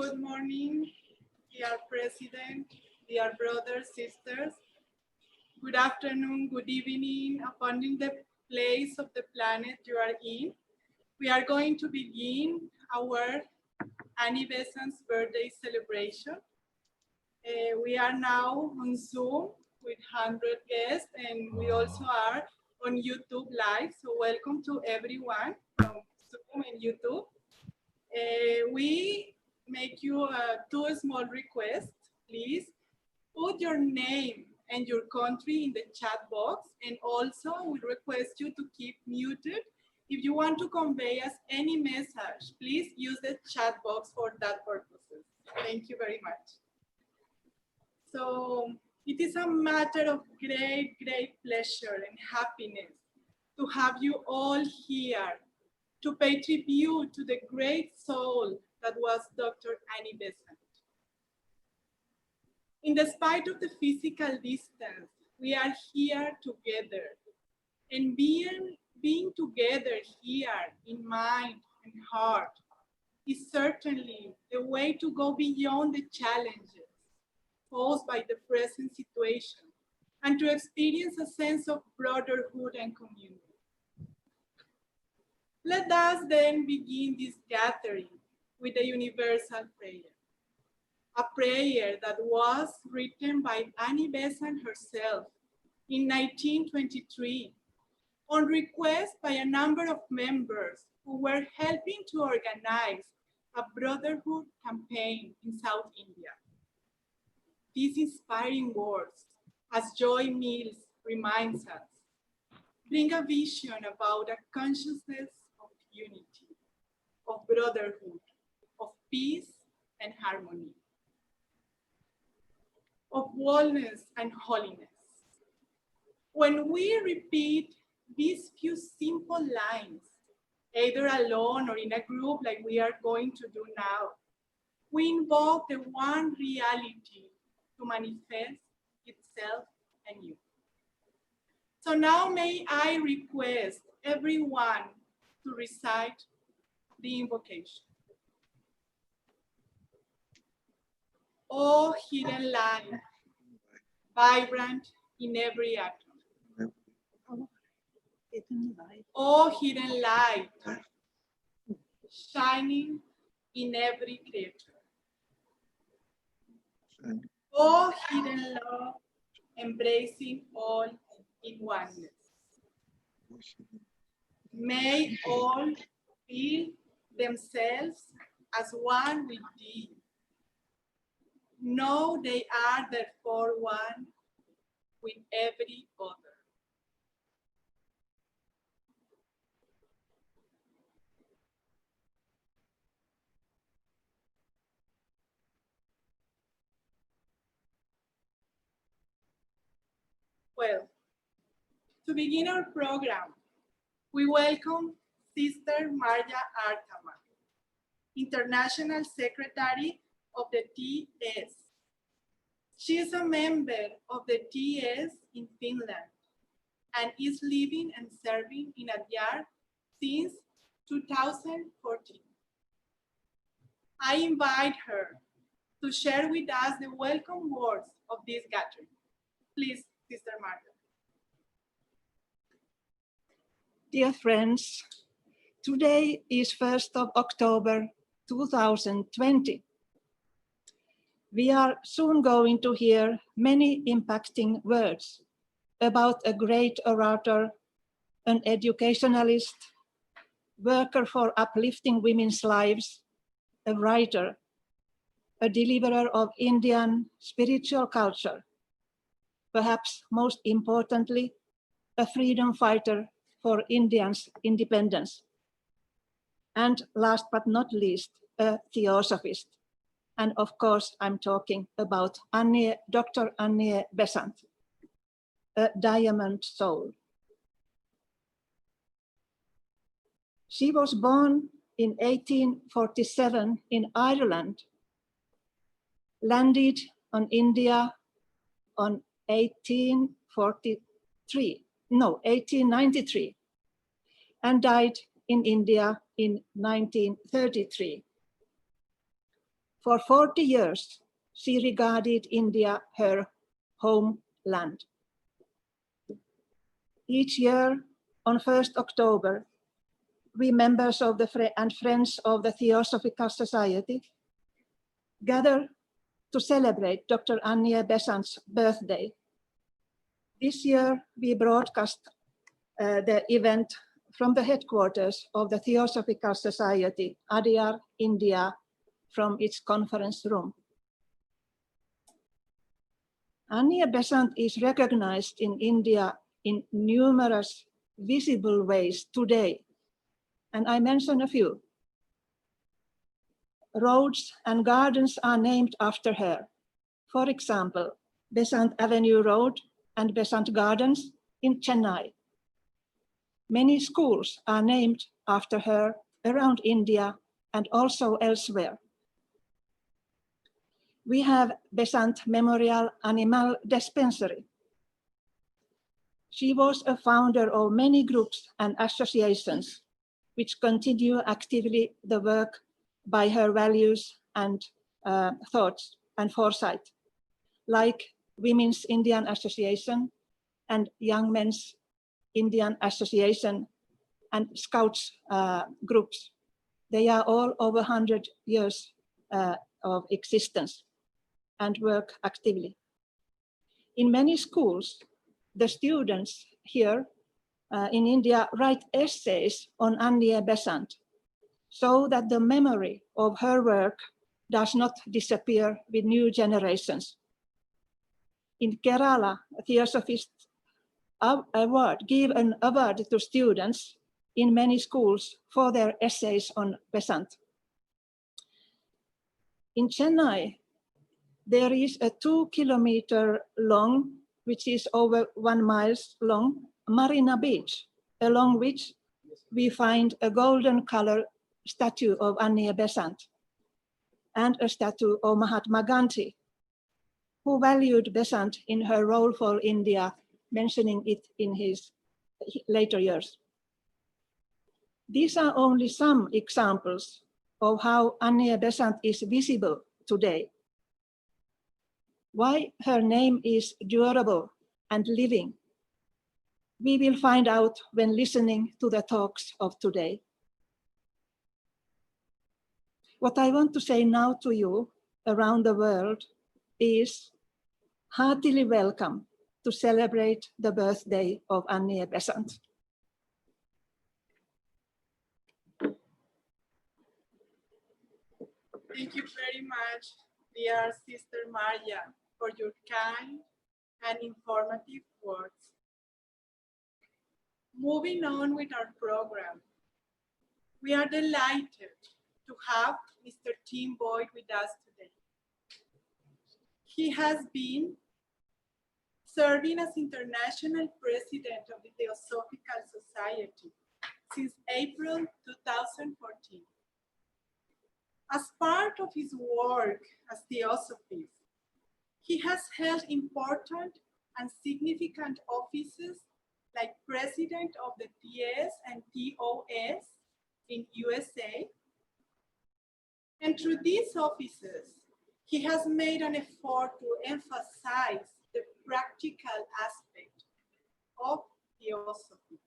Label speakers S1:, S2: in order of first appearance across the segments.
S1: Good morning, dear President, dear brothers, sisters. Good afternoon, good evening, upon the place of the planet you are in. We are going to begin our Annie Besant's birthday celebration. We are now on Zoom with 100 guests, and we also are on YouTube Live. So welcome to everyone from Zoom and YouTube. We make you two small requests. Please put your name and your country in the chat box, and also we request you to keep muted. If you want to convey us any message, please use the chat box for that purposes. Thank you very much. So it is a matter of great, great pleasure and happiness to have you all here to pay tribute to the great soul that was Dr. Annie Besant. In spite of the physical distance, we are here together, and being together here in mind and heart is certainly the way to go beyond the challenges posed by the present situation and to experience a sense of brotherhood and community. Let us then begin this gathering with a universal prayer. A prayer that was written by Annie Besant herself in 1923 on request by a number of members who were helping to organize a brotherhood campaign in South India. These inspiring words, as Joy Mills reminds us, bring a vision about a consciousness of unity, of brotherhood, of peace and harmony, of wholeness and holiness. When we repeat these few simple lines, either alone or in a group like we are going to do now, we invoke the one reality to manifest itself anew. So now may I request everyone to recite the invocation. O hidden light, vibrant in every atom. O hidden light, shining in every creature. O hidden love, embracing all in oneness. May all feel themselves as one with thee. Know they are therefore one with every other. Well, to begin our program, we welcome Sister Marja Artamaa, International Secretary of the TS. She is a member of the TS in Finland and is living and serving in Adyar since 2014. I invite her to share with us the welcome words of this gathering. Please, Sister Marja.
S2: Dear friends, today is 1st of October 2020. We are soon going to hear many impacting words about a great orator, an educationalist, worker for uplifting women's lives, a writer, a deliverer of Indian spiritual culture, perhaps most importantly, a freedom fighter for Indians' independence. And last but not least, a theosophist. And of course, I'm talking about Dr. Annie Besant, a diamond soul. She was born in 1847 in Ireland, landed on India on 1893, and died in India in 1933. For 40 years, she regarded India her homeland. Each year, on 1st October, we members of and friends of the Theosophical Society gather to celebrate Dr. Annie Besant's birthday. This year, we broadcast the event from the headquarters of the Theosophical Society, Adyar, India, from its conference room. Annie Besant is recognized in India in numerous visible ways today, and I mention a few. Roads and gardens are named after her. For example, Besant Avenue Road and Besant Gardens in Chennai. Many schools are named after her around India and also elsewhere. We have Besant Memorial Animal Dispensary. She was a founder of many groups and associations which continue actively the work by her values and thoughts and foresight, like Women's Indian Association and Young Men's Indian Association and Scouts groups. They are all over 100 years of existence and work actively. In many schools, the students here in India write essays on Annie Besant so that the memory of her work does not disappear with new generations. In Kerala, a Theosophist award give an award to students in many schools for their essays on Besant. In Chennai, there is a 2-kilometer long, which is over 1 mile long, Marina Beach, along which we find a golden color statue of Annie Besant and a statue of Mahatma Gandhi, who valued Besant in her role for India, mentioning it in his later years. These are only some examples of how Annie Besant is visible today. Why her name is durable and living, we will find out when listening to the talks of today. What I want to say now to you around the world is heartily welcome to celebrate the birthday of Annie Besant.
S1: Thank you very much, dear Sister Marja, for your kind and informative words. Moving on with our program, we are delighted to have Mr. Tim Boyd with us today. He has been serving as International President of the Theosophical Society since April 2014. As part of his work as Theosophist, he has held important and significant offices like President of the TS and TOS in USA. And through these offices, he has made an effort to emphasize the practical aspect of Theosophy.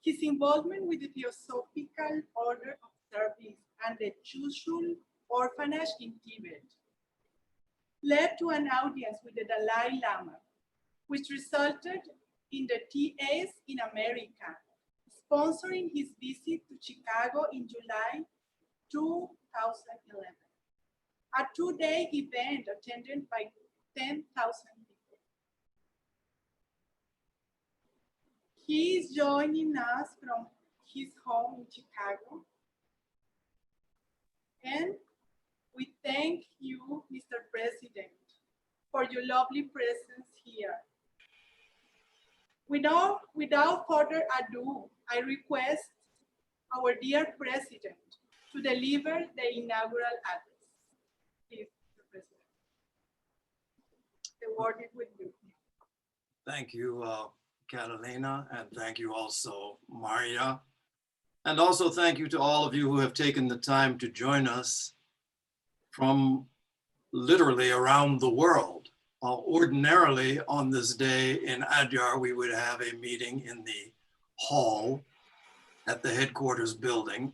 S1: His involvement with the Theosophical Order of Service and the Jaishree orphanage in Tibet led to an audience with the Dalai Lama, which resulted in the TAs in America sponsoring his visit to Chicago in July 2011, a 2-day event attended by 10,000 people. He is joining us from his home in Chicago. And we thank you, Mr. President, for your lovely presence here. Without further ado, I request our dear President to deliver the inaugural address. Please, Mr. President. The word is with you.
S3: Thank you, Catalina, and thank you also, Marja. And also thank you to all of you who have taken the time to join us from literally around the world. Ordinarily on this day in Adyar, we would have a meeting in the hall at the headquarters building,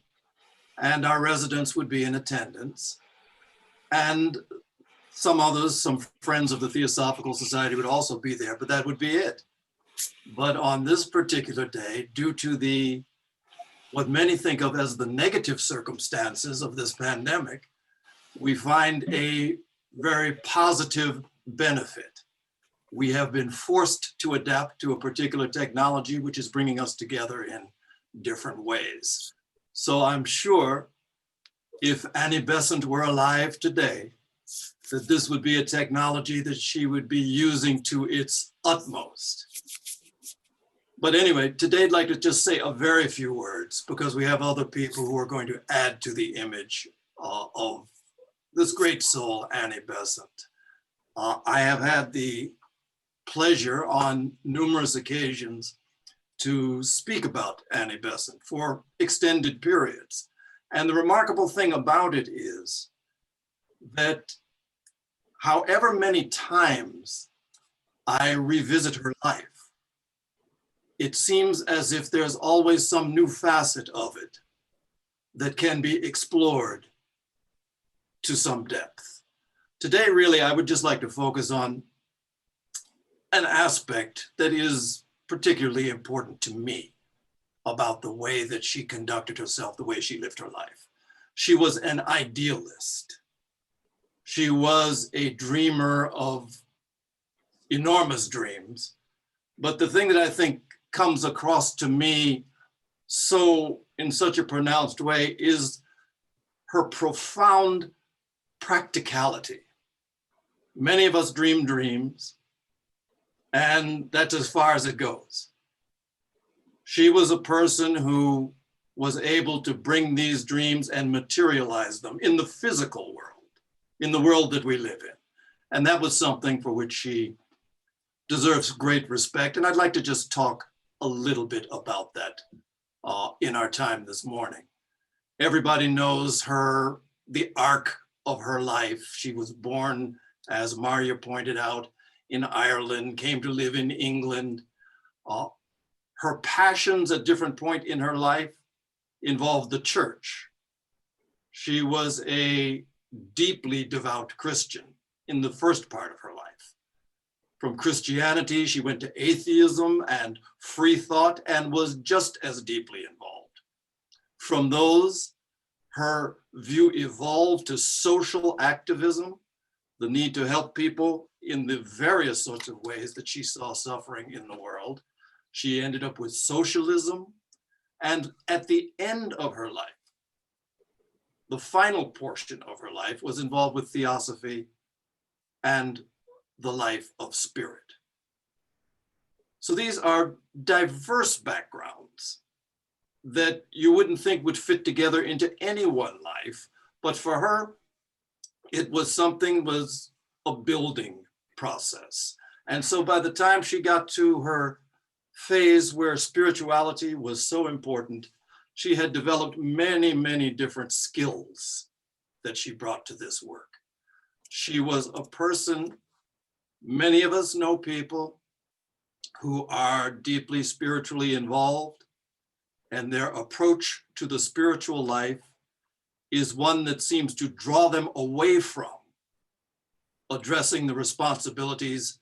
S3: and our residents would be in attendance. And some others, some friends of the Theosophical Society would also be there, but that would be it. But on this particular day, due to what many think of as the negative circumstances of this pandemic, we find a very positive benefit. We have been forced to adapt to a particular technology which is bringing us together in different ways. So I'm sure if Annie Besant were alive today, that this would be a technology that she would be using to its utmost. But anyway, today I'd like to just say a very few words because we have other people who are going to add to the image of this great soul, Annie Besant. I have had the pleasure on numerous occasions to speak about Annie Besant for extended periods. And the remarkable thing about it is that however many times I revisit her life, it seems as if there's always some new facet of it that can be explored to some depth. Today, really, I would just like to focus on an aspect that is particularly important to me about the way that she conducted herself, the way she lived her life. She was an idealist. She was a dreamer of enormous dreams. But the thing that I think comes across to me in such a pronounced way is her profound practicality. Many of us dream dreams, and that's as far as it goes. She was a person who was able to bring these dreams and materialize them in the physical world, in the world that we live in. And that was something for which she deserves great respect. And I'd like to just talk a little bit about that in our time this morning. Everybody knows her, the arc of her life. She was born, as Marja pointed out, in Ireland, came to live in England. Her passions at different points in her life involved the church. She was a deeply devout Christian in the first part of her life. From Christianity, she went to atheism and free thought and was just as deeply involved. From those, her view evolved to social activism, the need to help people in the various sorts of ways that she saw suffering in the world. She ended up with socialism. And at the end of her life, the final portion of her life was involved with theosophy and the life of spirit. So these are diverse backgrounds that you wouldn't think would fit together into any one life, but for her, it was a building process. And so by the time she got to her phase where spirituality was so important, she had developed many, many different skills that she brought to this work. She was a person, many of us know people who are deeply spiritually involved, and their approach to the spiritual life is one that seems to draw them away from addressing the responsibilities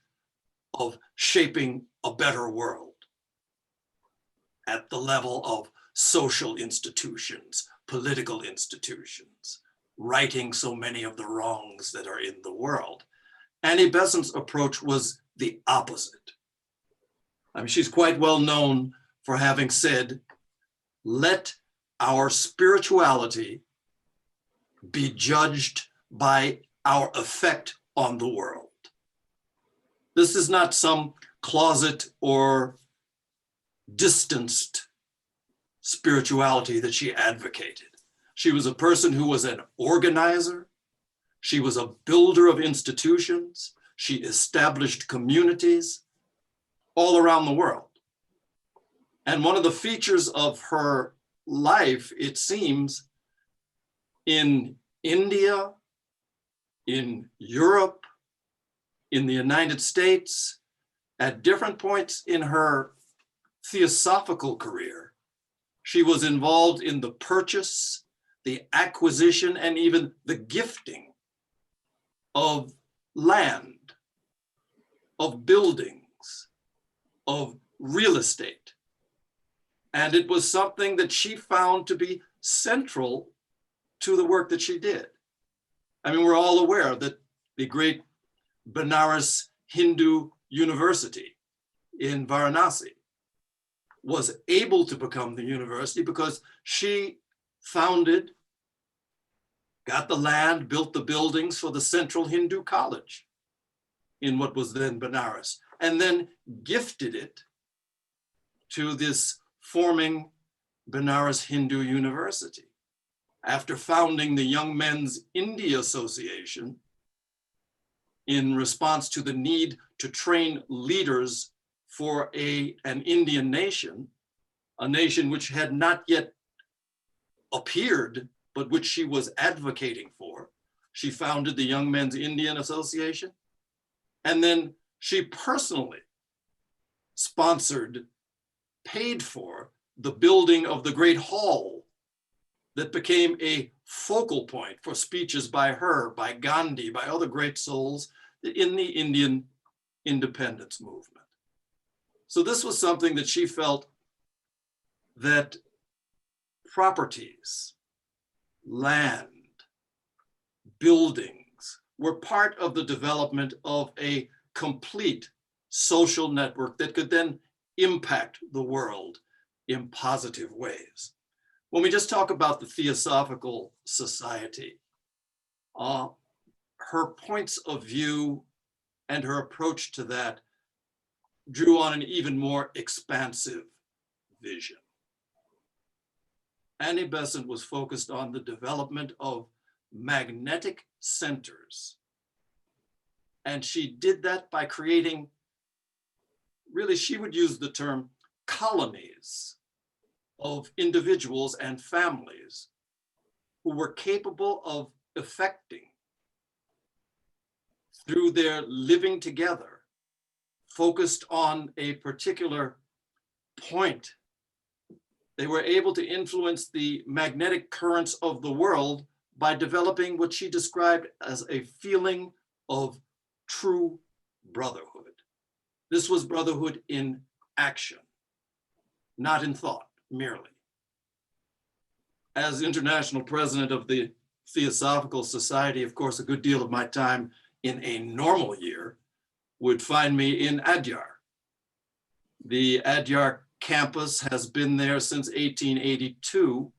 S3: of shaping a better world at the level of social institutions, political institutions, righting so many of the wrongs that are in the world. Annie Besant's approach was the opposite. I mean, she's quite well known for having said, let our spirituality be judged by our effect on the world. This is not some closet or distanced spirituality that she advocated. She was a person who was an organizer. She was a builder of institutions. She established communities all around the world. And one of the features of her life, it seems, in India, in Europe, in the United States, at different points in her theosophical career, she was involved in the purchase, the acquisition, and even the gifting of land, of buildings, of real estate. And it was something that she found to be central to the work that she did. I mean, we're all aware that the great Benares Hindu University in Varanasi was able to become the university because she founded, got the land, built the buildings for the Central Hindu College in what was then Benares, and then gifted it to this forming Benares Hindu University. After founding the Young Men's India Association in response to the need to train leaders for an Indian nation, a nation which had not yet appeared, but which she was advocating for. She founded the Young Men's Indian Association, and then she personally sponsored, paid for the building of the great hall that became a focal point for speeches by her, by Gandhi, by other great souls in the Indian independence movement. So this was something that she felt that properties, land, buildings were part of the development of a complete social network that could then impact the world in positive ways. When we just talk about the Theosophical Society, her points of view and her approach to that drew on an even more expansive vision. Annie Besant was focused on the development of magnetic centers. And she did that by creating, really, she would use the term colonies of individuals and families who were capable of effecting, through their living together, focused on a particular point. They were able to influence the magnetic currents of the world by developing what she described as a feeling of true brotherhood. This was brotherhood in action, not in thought merely. As international president of the Theosophical Society, of course, a good deal of my time in a normal year would find me in Adyar. The Adyar campus has been there since 1882,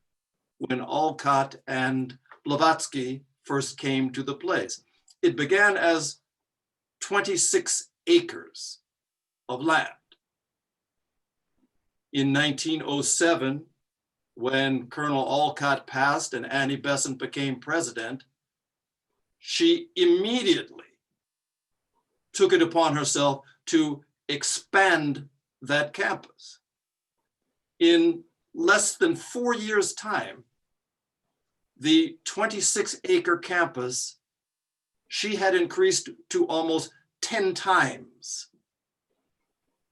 S3: when Olcott and Blavatsky first came to the place. It began as 26 acres of land. In 1907, when Colonel Olcott passed and Annie Besant became president, she immediately took it upon herself to expand that campus. In less than 4 years' time, the 26-acre campus, she had increased to almost 10 times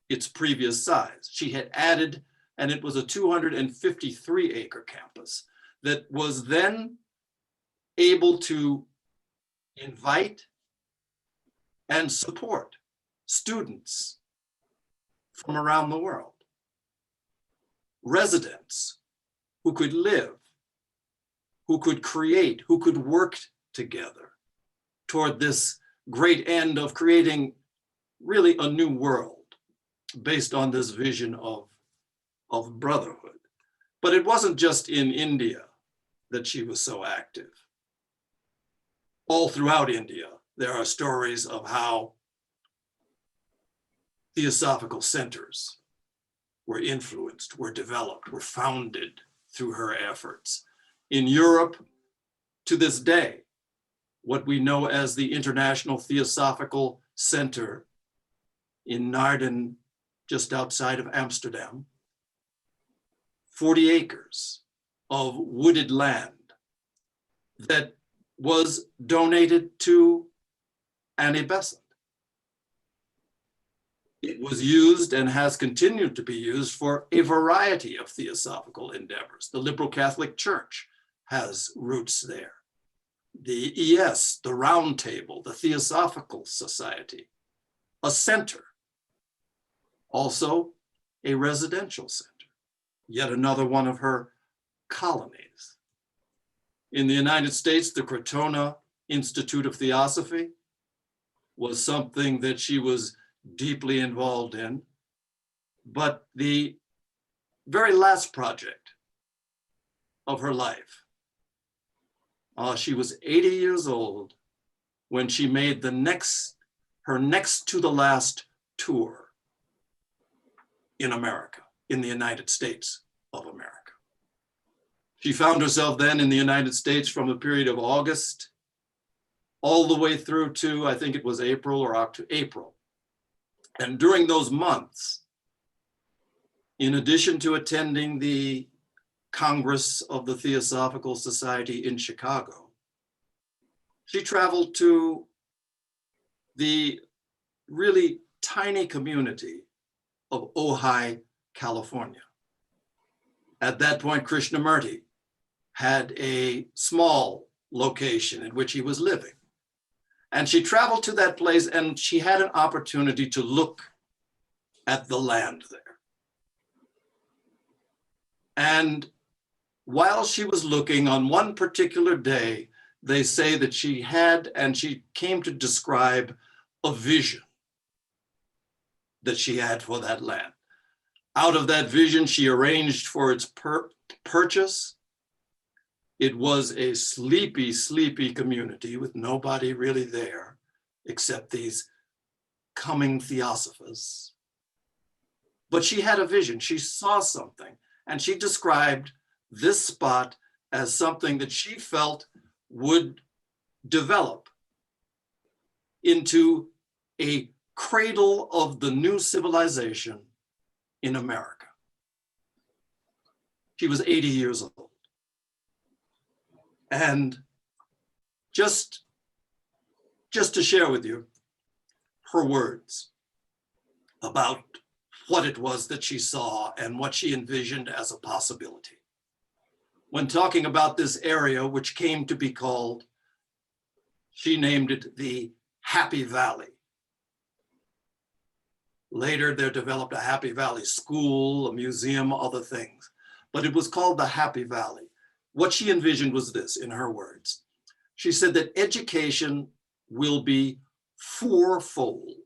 S3: its previous size. She had added, and it was a 253-acre campus that was then able to invite and support students from around the world, residents who could live, who could create, who could work together toward this great end of creating really a new world based on this vision of brotherhood. But it wasn't just in India that she was so active. All throughout India, there are stories of how theosophical centers were influenced, were developed, were founded through her efforts. In Europe, to this day, what we know as the International Theosophical Center in Naarden, just outside of Amsterdam, 40 acres of wooded land that was donated to Annie Besant. It was used and has continued to be used for a variety of theosophical endeavors. The Liberal Catholic Church has roots there. The ES, the Round Table, the Theosophical Society, a center, also a residential center, yet another one of her colonies. In the United States, the Crotona Institute of Theosophy was something that she was deeply involved in. But the very last project of her life, she was 80 years old when she made her next to the last tour in America, in the United States of America. She found herself then in the United States from a period of August all the way through to, I think it was April or April. And during those months, in addition to attending the Congress of the Theosophical Society in Chicago, she traveled to the really tiny community of Ojai, California. At that point, Krishnamurti had a small location in which he was living. And she traveled to that place and she had an opportunity to look at the land there. And while she was looking on one particular day, they say that she had, and she came to describe a vision that she had for that land. Out of that vision, she arranged for its purchase. It was a sleepy, sleepy community with nobody really there except these coming theosophists. But she had a vision, she saw something, and she described this spot as something that she felt would develop into a cradle of the new civilization in America. She was 80 years old. And just to share with you her words about what it was that she saw and what she envisioned as a possibility. When talking about this area, which came to be called, she named it the Happy Valley. Later, there developed a Happy Valley school, a museum, other things, but it was called the Happy Valley. What she envisioned was this, in her words. She said that education will be fourfold,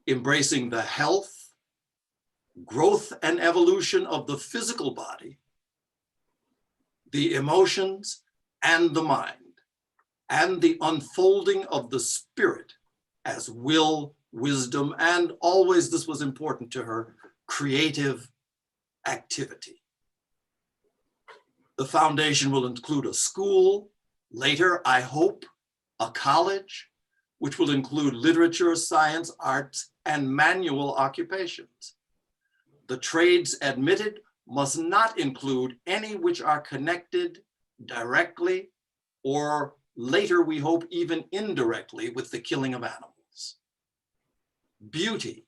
S3: embracing the health, growth and evolution of the physical body, the emotions and the mind, and the unfolding of the spirit as will, wisdom, and always, this was important to her, creative activity. The foundation will include a school, later, I hope, a college, which will include literature, science, arts, and manual occupations. The trades admitted must not include any which are connected directly or later, we hope, even indirectly with the killing of animals. Beauty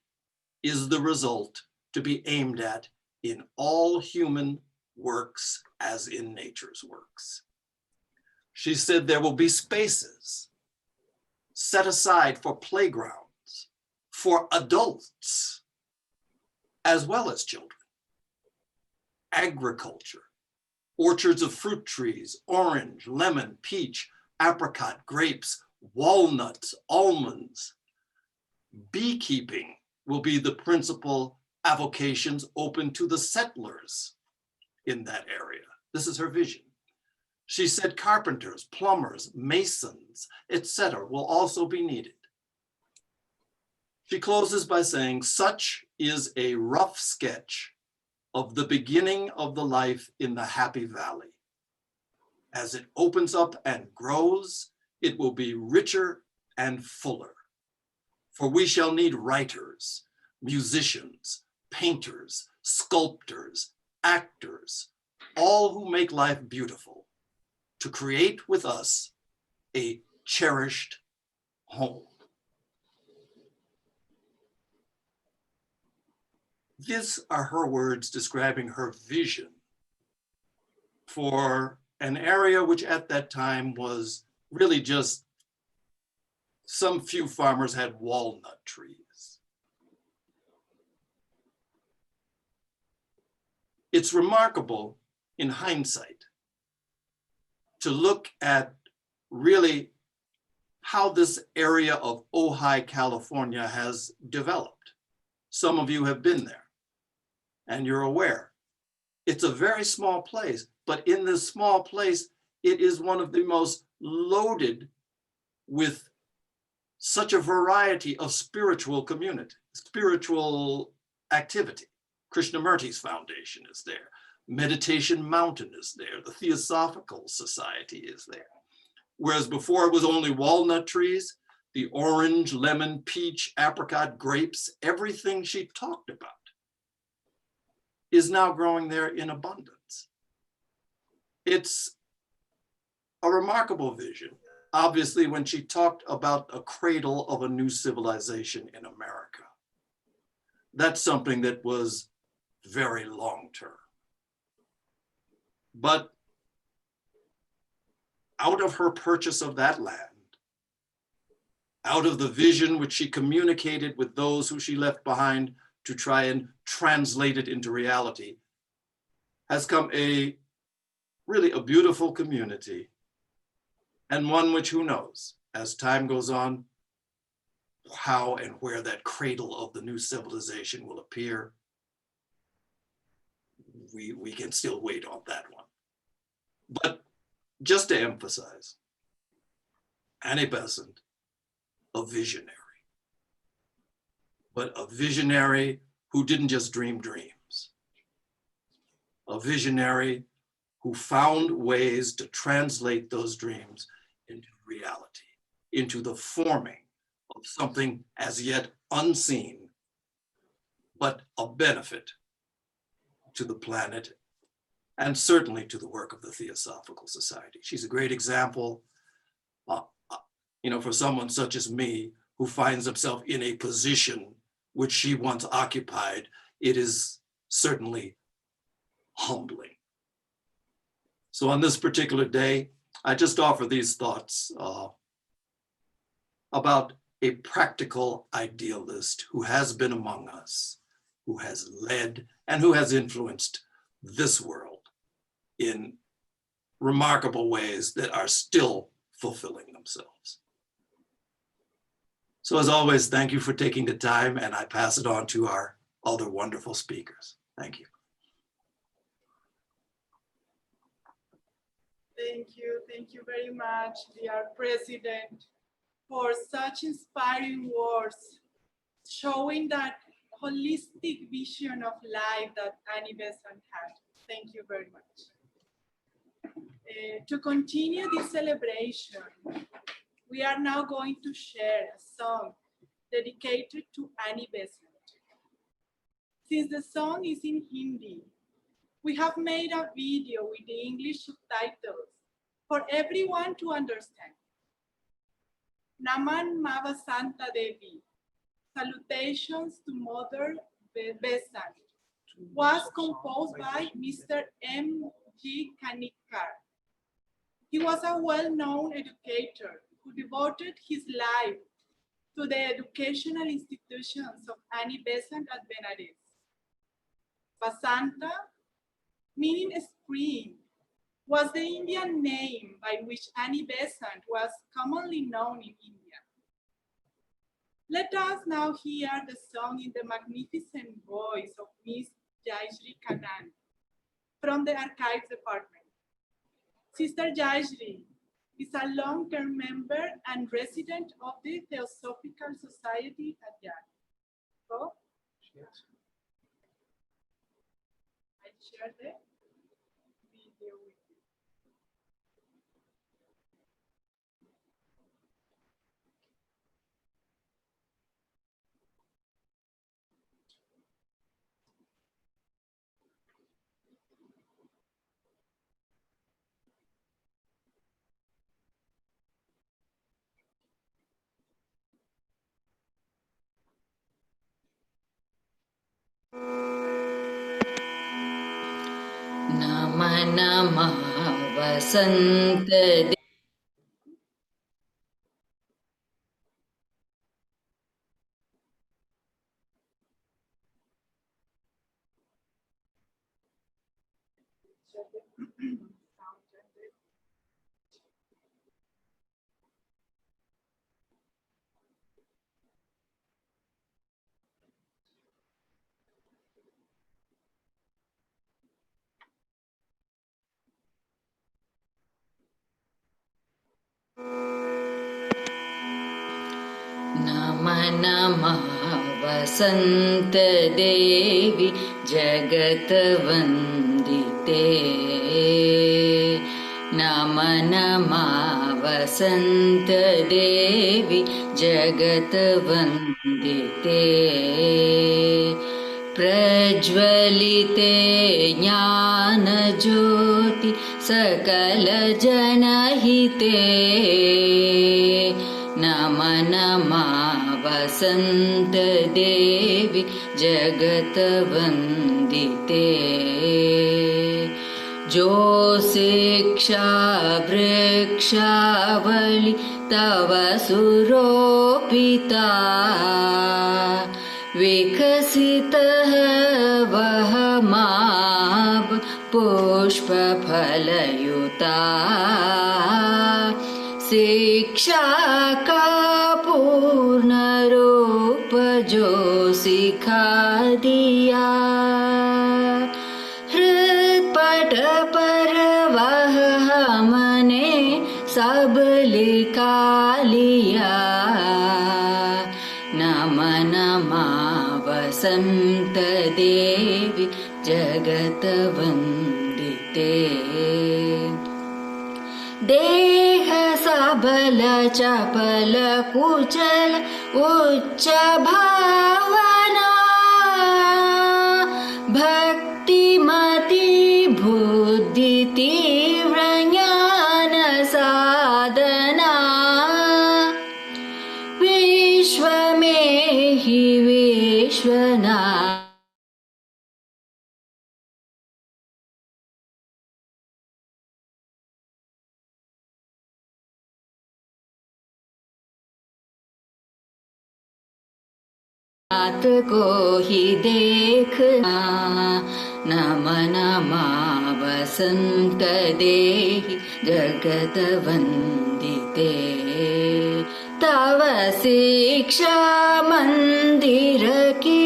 S3: is the result to be aimed at in all human works as in nature's works. She said there will be spaces set aside for playgrounds, for adults, as well as children. Agriculture, orchards of fruit trees, orange, lemon, peach, apricot, grapes, walnuts, almonds. Beekeeping will be the principal avocations open to the settlers in that area. This is her vision. She said carpenters, plumbers, masons, etc. will also be needed. She closes by saying, such is a rough sketch of the beginning of the life in the Happy Valley. As it opens up and grows, it will be richer and fuller. For we shall need writers, musicians, painters, sculptors, actors, all who make life beautiful. to create with us a cherished home. These are her words describing her vision for an area which at that time was really just some few farmers had walnut trees. It's remarkable in hindsight to look at really how this area of Ojai, California has developed. Some of you have been there and you're aware. It's a very small place, but in this small place, it is one of the most loaded with such a variety of spiritual community, spiritual activity. Krishnamurti's foundation is there. Meditation Mountain is there. The Theosophical Society is there. Whereas before it was only walnut trees, the orange, lemon, peach, apricot, grapes, everything she talked about is now growing there in abundance. It's a remarkable vision. Obviously, when she talked about a cradle of a new civilization in America, that's something that was very long-term. But out of her purchase of that land, out of the vision which she communicated with those who she left behind to try and translate it into reality, has come really a beautiful community, and one which, who knows, as time goes on, how and where that cradle of the new civilization will appear. We can still wait on that one. But just to emphasize, Annie Besant, a visionary, but a visionary who didn't just dream dreams, a visionary who found ways to translate those dreams into reality, into the forming of something as yet unseen, but a benefit to the planet and certainly to the work of the Theosophical Society. She's a great example, for someone such as me who finds himself in a position which she once occupied. It is certainly humbling. So on this particular day, I just offer these thoughts about a practical idealist who has been among us, who has led and who has influenced this world in remarkable ways that are still fulfilling themselves. So as always, thank you for taking the time, and I pass it on to our other wonderful speakers. Thank you.
S1: Thank you very much, dear President, for such inspiring words, showing that holistic vision of life that Annie Besant had. Thank you very much. To continue this celebration, we are now going to share a song dedicated to Annie Besant. Since the song is in Hindi, we have made a video with the English subtitles for everyone to understand. Naman Mava Santa Devi, Salutations to Mother Besant, was composed by Mr. M.G. Kanikar. He was a well-known educator who devoted his life to the educational institutions of Annie Besant at Benares. Basanta, meaning spring, was the Indian name by which Annie Besant was commonly known in India. Let us now hear the song in the magnificent voice of Miss Jaishree Kannan from the Archives Department. Sister Jaishree is a long-term member and resident of the Theosophical Society at Adyar. Prof?
S3: Yes.
S1: I share the video with you.
S4: Nama Nama Vasant Nama Nama Vasant Devi Jagat Vandite Nama Nama Vasant Devi Jagat Vandite Prajvalite Jnana Jyoti Sakala Janahite Nama Nama Vasant Devi Jagat Vandite Jo Siksha Vrikshavali Tava Suropita Vikasitah Vahamab Pushpa Phalayuta शिक्षा का पूर्ण रूप जो सिखा दिया हृदपट पर वह हमने सब लिखा लिया नमः नमः वसंत देवी जगत वंदिते देह सबल चपल कुचल उच्च भावना भक्तिमति बुद्धि तीव्र ज्ञान साधना विश्व में ही विश्वना को ही देखना नमः नमः वसंत देहि जगत वंदिते तव शिक्षा मंदिर की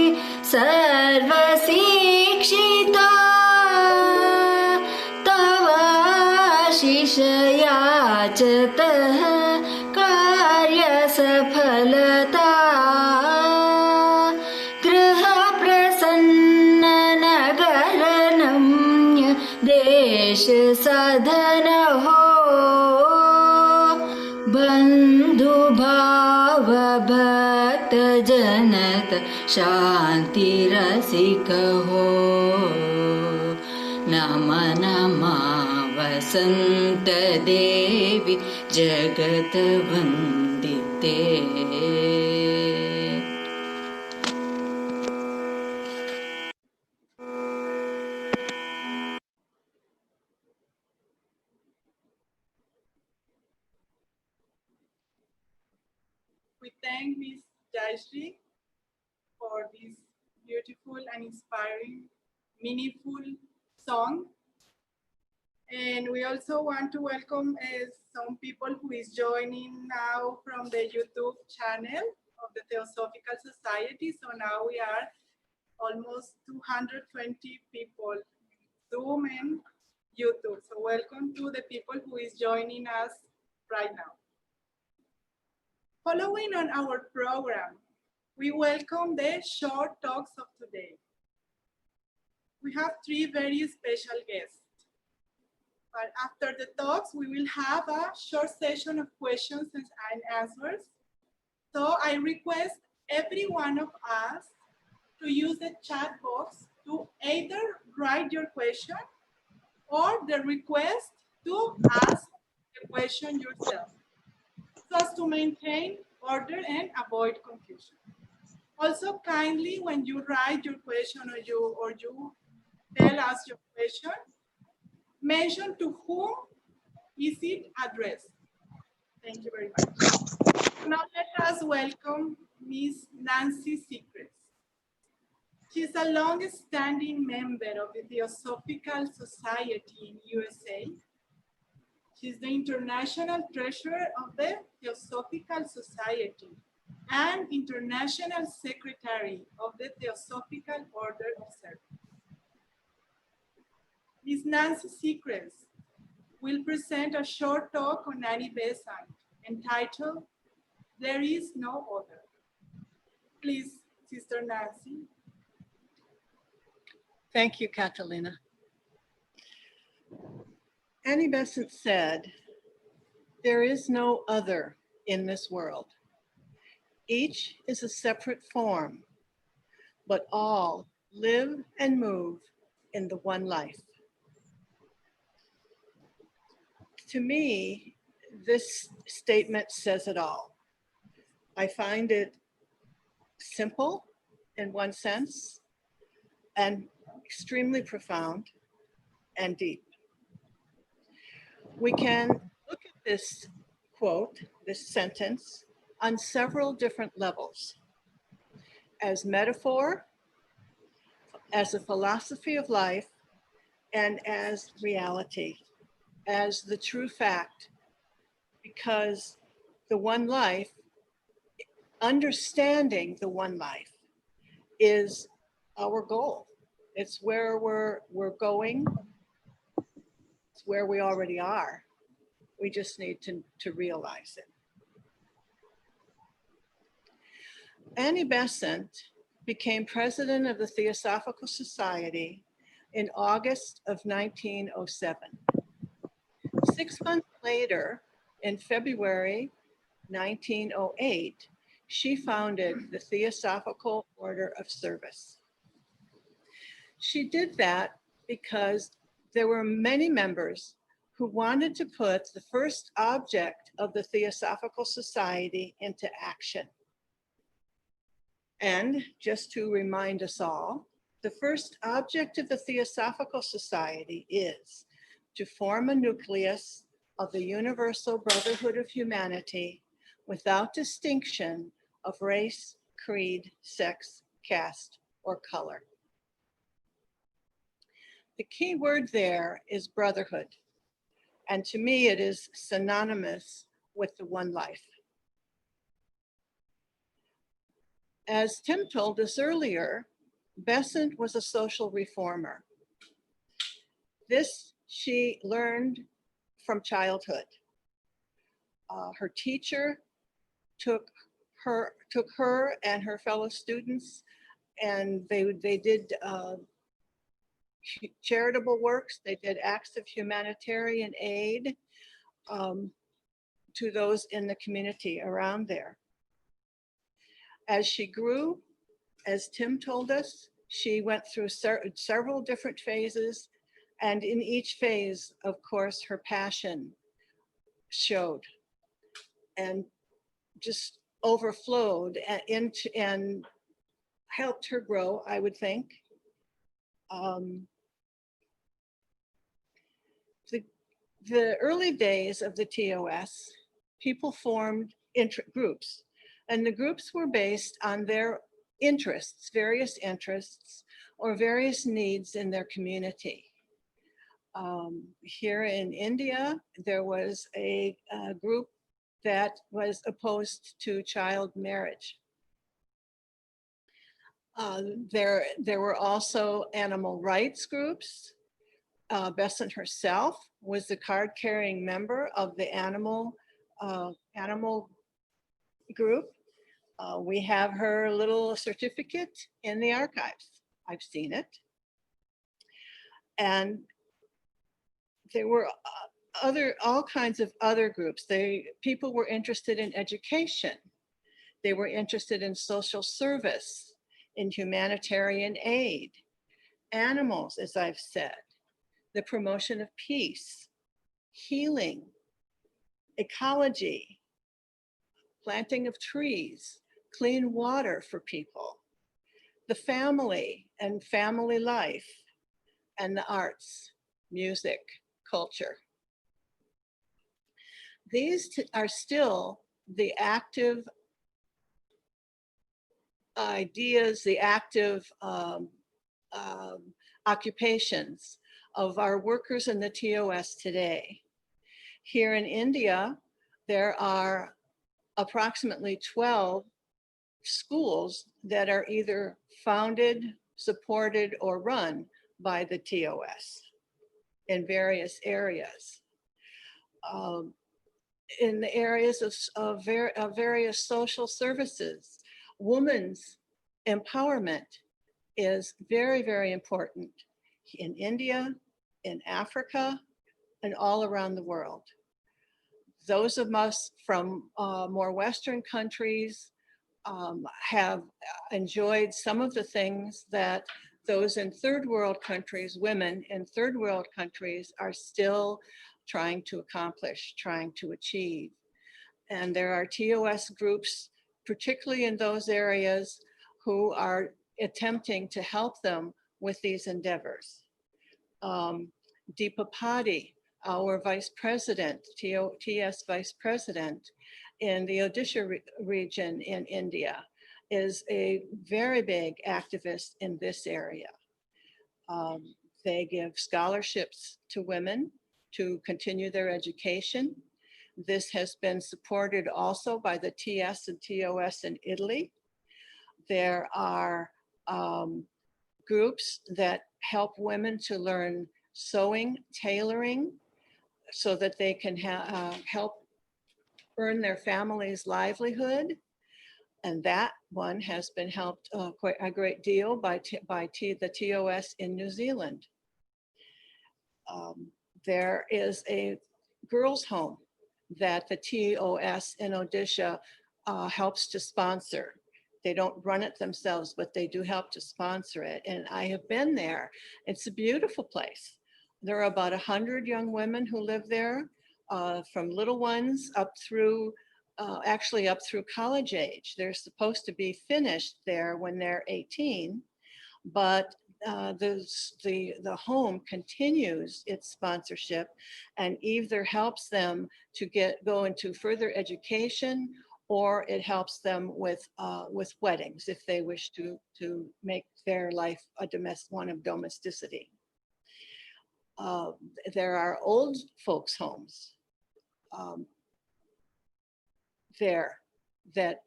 S4: सर्व शिक्षिता तव आशीष याचतः कार्य सफलता देश साधन हो बंधु भाव भक्त जनत शांति रसिक हो नमः नमः वसंत देवी जगत वंदिते
S1: We thank Ms. Jaishree for this beautiful and inspiring, meaningful song. And we also want to welcome some people who is joining now from the YouTube channel of the Theosophical Society. So now we are almost 220 people, Zoom and YouTube. So welcome to the people who is joining us right now. Following on our program, we welcome the short talks of today. We have three very special guests. But after the talks, we will have a short session of questions and answers. So I request every one of us to use the chat box to either write your question or the request to ask the question yourself, so as to maintain order and avoid confusion. Also, kindly, when you write your question or you tell us your question, mention to whom is it addressed? Thank you very much. Now let us welcome Ms. Nancy Secrest. She's a long-standing member of the Theosophical Society in USA. She's the International Treasurer of the Theosophical Society and International Secretary of the Theosophical Order of Service. Ms. Nancy Secrest will present a short talk on Annie Besant entitled, "There is no other." Please, Sister Nancy.
S5: Thank you, Catalina. Annie Besant said, "There is no other in this world. Each is a separate form, but all live and move in the one life." To me, this statement says it all. I find it simple in one sense and extremely profound and deep. We can look at this quote, this sentence, on several different levels. As metaphor, as a philosophy of life, and as reality, as the true fact, because the one life, understanding the one life, is our goal. It's where we're going. It's where we already are. We just need to realize it. Annie Besant became president of the Theosophical Society in August of 1907. 6 months later, in February 1908, she founded the Theosophical Order of Service. She did that because there were many members who wanted to put the first object of the Theosophical Society into action. And just to remind us all, the first object of the Theosophical Society is to form a nucleus of the universal brotherhood of humanity without distinction of race, creed, sex, caste, or color. The key word there is brotherhood. And to me, it is synonymous with the one life. As Tim told us earlier, Besant was a social reformer. This she learned from childhood. Her teacher took her and her fellow students, and they did charitable works. They did acts of humanitarian aid to those in the community around there. As she grew, as Tim told us, she went through several different phases, and in each phase, of course, her passion showed and just overflowed into and helped her grow, I would think. The early days of the TOS, people formed groups, and the groups were based on their interests, various interests, or various needs in their community. Here in India, there was a group that was opposed to child marriage. There were also animal rights groups. Besant herself was the card-carrying member of the animal group. We have her little certificate in the archives. I've seen it. And there were all kinds of other groups. People were interested in education. They were interested in social service, in humanitarian aid, animals, as I've said, the promotion of peace, healing, ecology, planting of trees, clean water for people, the family and family life, and the arts, music, agriculture. These are still the active ideas, the active occupations of our workers in the TOS today. Here in India, there are approximately 12 schools that are either founded, supported, or run by the TOS in various areas. In the areas of various social services, women's empowerment is very, very important in India, in Africa, and all around the world. Those of us from more Western countries have enjoyed some of the things that those in third world countries, women in third world countries, are still trying to accomplish, trying to achieve. And there are TOS groups, particularly in those areas, who are attempting to help them with these endeavors. Deepa Padi, our vice president, TS vice president in the Odisha region in India, is a very big activist in this area. They give scholarships to women to continue their education. This has been supported also by the TS and TOS in Italy. There are groups that help women to learn sewing, tailoring, so that they can help earn their family's livelihood. And that one has been helped quite a great deal by the TOS in New Zealand. There is a girls' home that the TOS in Odisha helps to sponsor. They don't run it themselves, but they do help to sponsor it. And I have been there. It's a beautiful place. There are about 100 young women who live there, from little ones up through, actually up through college age. They're supposed to be finished there when they're 18, but the home continues its sponsorship and either helps them to go into further education, or it helps them with weddings if they wish to make their life one of domesticity. There are old folks' homes there that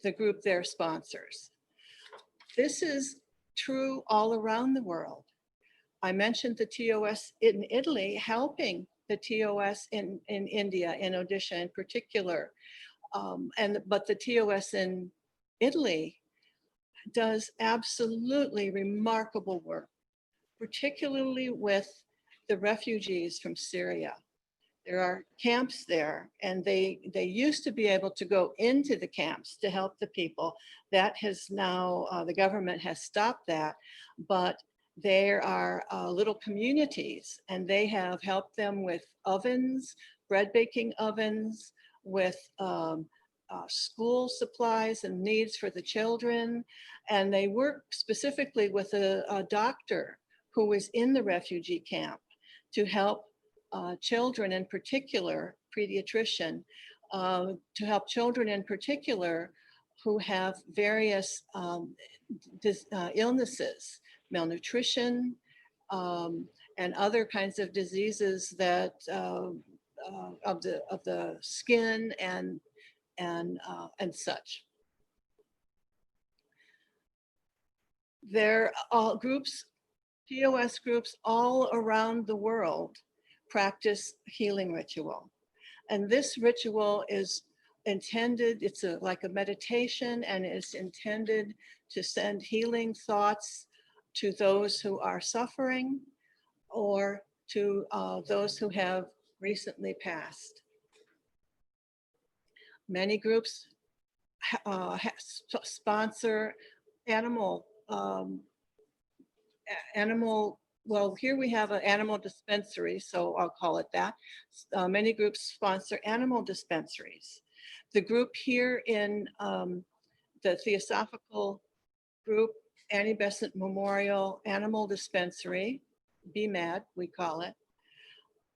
S5: the group there sponsors. This is true all around the world. I mentioned the TOS in Italy helping the TOS in India, in Odisha in particular. But the TOS in Italy does absolutely remarkable work, particularly with the refugees from Syria. There are camps there, and they used to be able to go into the camps to help the people. That has now, the government has stopped that, but there are little communities, and they have helped them with ovens, bread baking ovens, with school supplies and needs for the children. And they work specifically with a doctor who is in the refugee camp to help children in particular, pediatrician, to help children in particular who have various illnesses, malnutrition, and other kinds of diseases that of the skin and such. There are groups, TOS groups all around the world practice healing ritual. And this ritual is intended, it's like a meditation, and it's intended to send healing thoughts to those who are suffering or to those who have recently passed. Many groups sponsor animal, well, here we have an animal dispensary, so I'll call it that. Many groups sponsor animal dispensaries. The group here in the Theosophical group, Annie Besant Memorial Animal Dispensary, BMAD, we call it,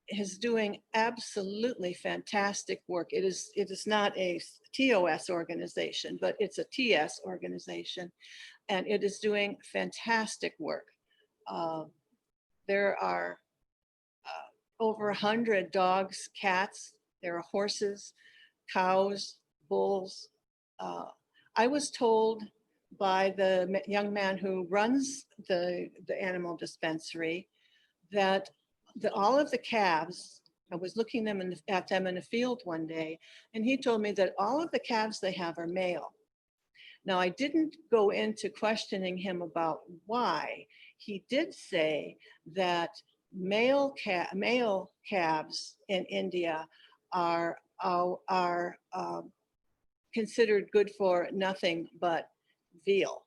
S5: is doing absolutely fantastic work. It is not a TOS organization, but it's a TS organization, and it is doing fantastic work. There are over 100 dogs, cats, there are horses, cows, bulls. I was told by the young man who runs the animal dispensary that all of the calves, I was looking at them in a field one day, and he told me that all of the calves they have are male. Now, I didn't go into questioning him about why. He did say that male calves in India are considered good for nothing but veal.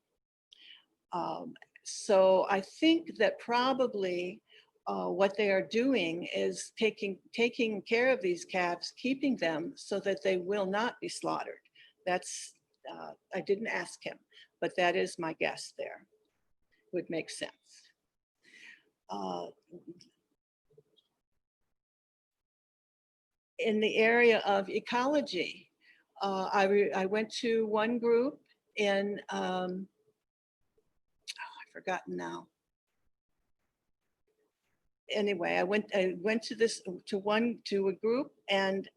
S5: So I think that probably what they are doing is taking care of these calves, keeping them so that they will not be slaughtered. That's, I didn't ask him, but that is my guess there. Would make sense. In the area of ecology, I went to one group in, I've forgotten now. Anyway, I went to a group, and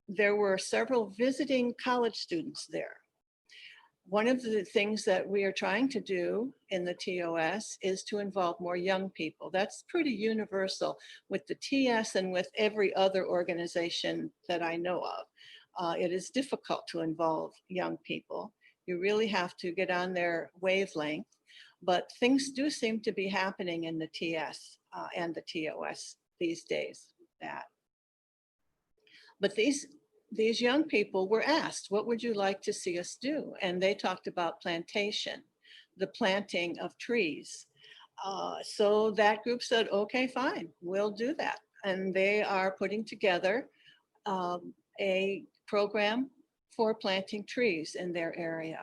S5: there were several visiting college students there. One of the things that we are trying to do in the TOS is to involve more young people. That's pretty universal with the TS and with every other organization that I know of. It is difficult to involve young people. You really have to get on their wavelength, but things do seem to be happening in the TS and the TOS these days. But these young people were asked, what would you like to see us do? And they talked about plantation, the planting of trees. So that group said, okay, fine, we'll do that. And they are putting together a program for planting trees in their area.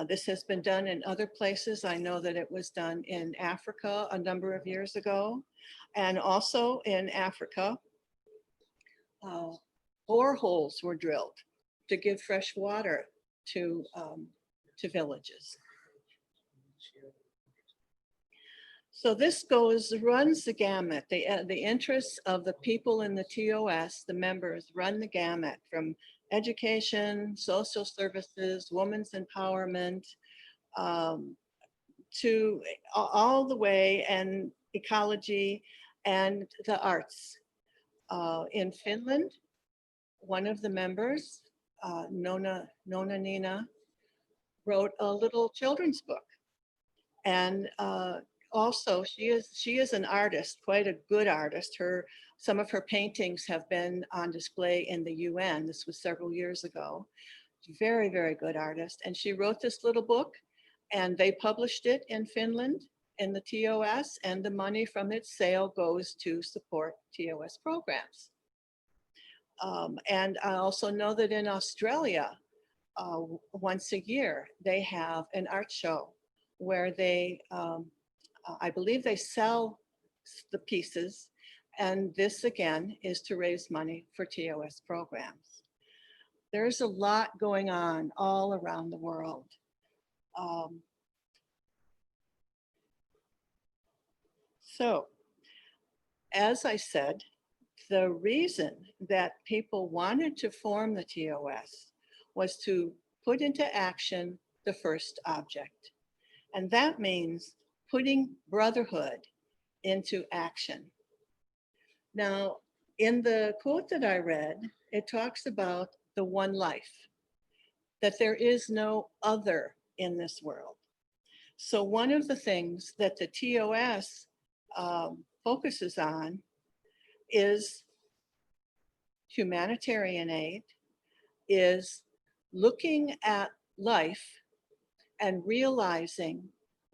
S5: This has been done in other places. I know that it was done in Africa a number of years ago. And also in Africa, boreholes were drilled to give fresh water to villages. So this runs the gamut. The interests of the people in the TOS, the members, run the gamut from education, social services, women's empowerment, to all the way, and ecology and the arts. In Finland, one of the members, Nona Nina, wrote a little children's book. And also she is an artist, quite a good artist. Some of her paintings have been on display in the UN. This was several years ago. Very, very good artist. And she wrote this little book, and they published it in Finland in the TOS, and the money from its sale goes to support TOS programs. And I also know that in Australia, once a year, they have an art show where they, I believe they sell the pieces, and this again is to raise money for TOS programs. There's a lot going on all around the world. So, as I said, the reason that people wanted to form the TOS was to put into action the first object. And that means putting brotherhood into action. Now, in the quote that I read, it talks about the one life, that there is no other in this world. So one of the things that the TOS focuses on is humanitarian aid, is looking at life and realizing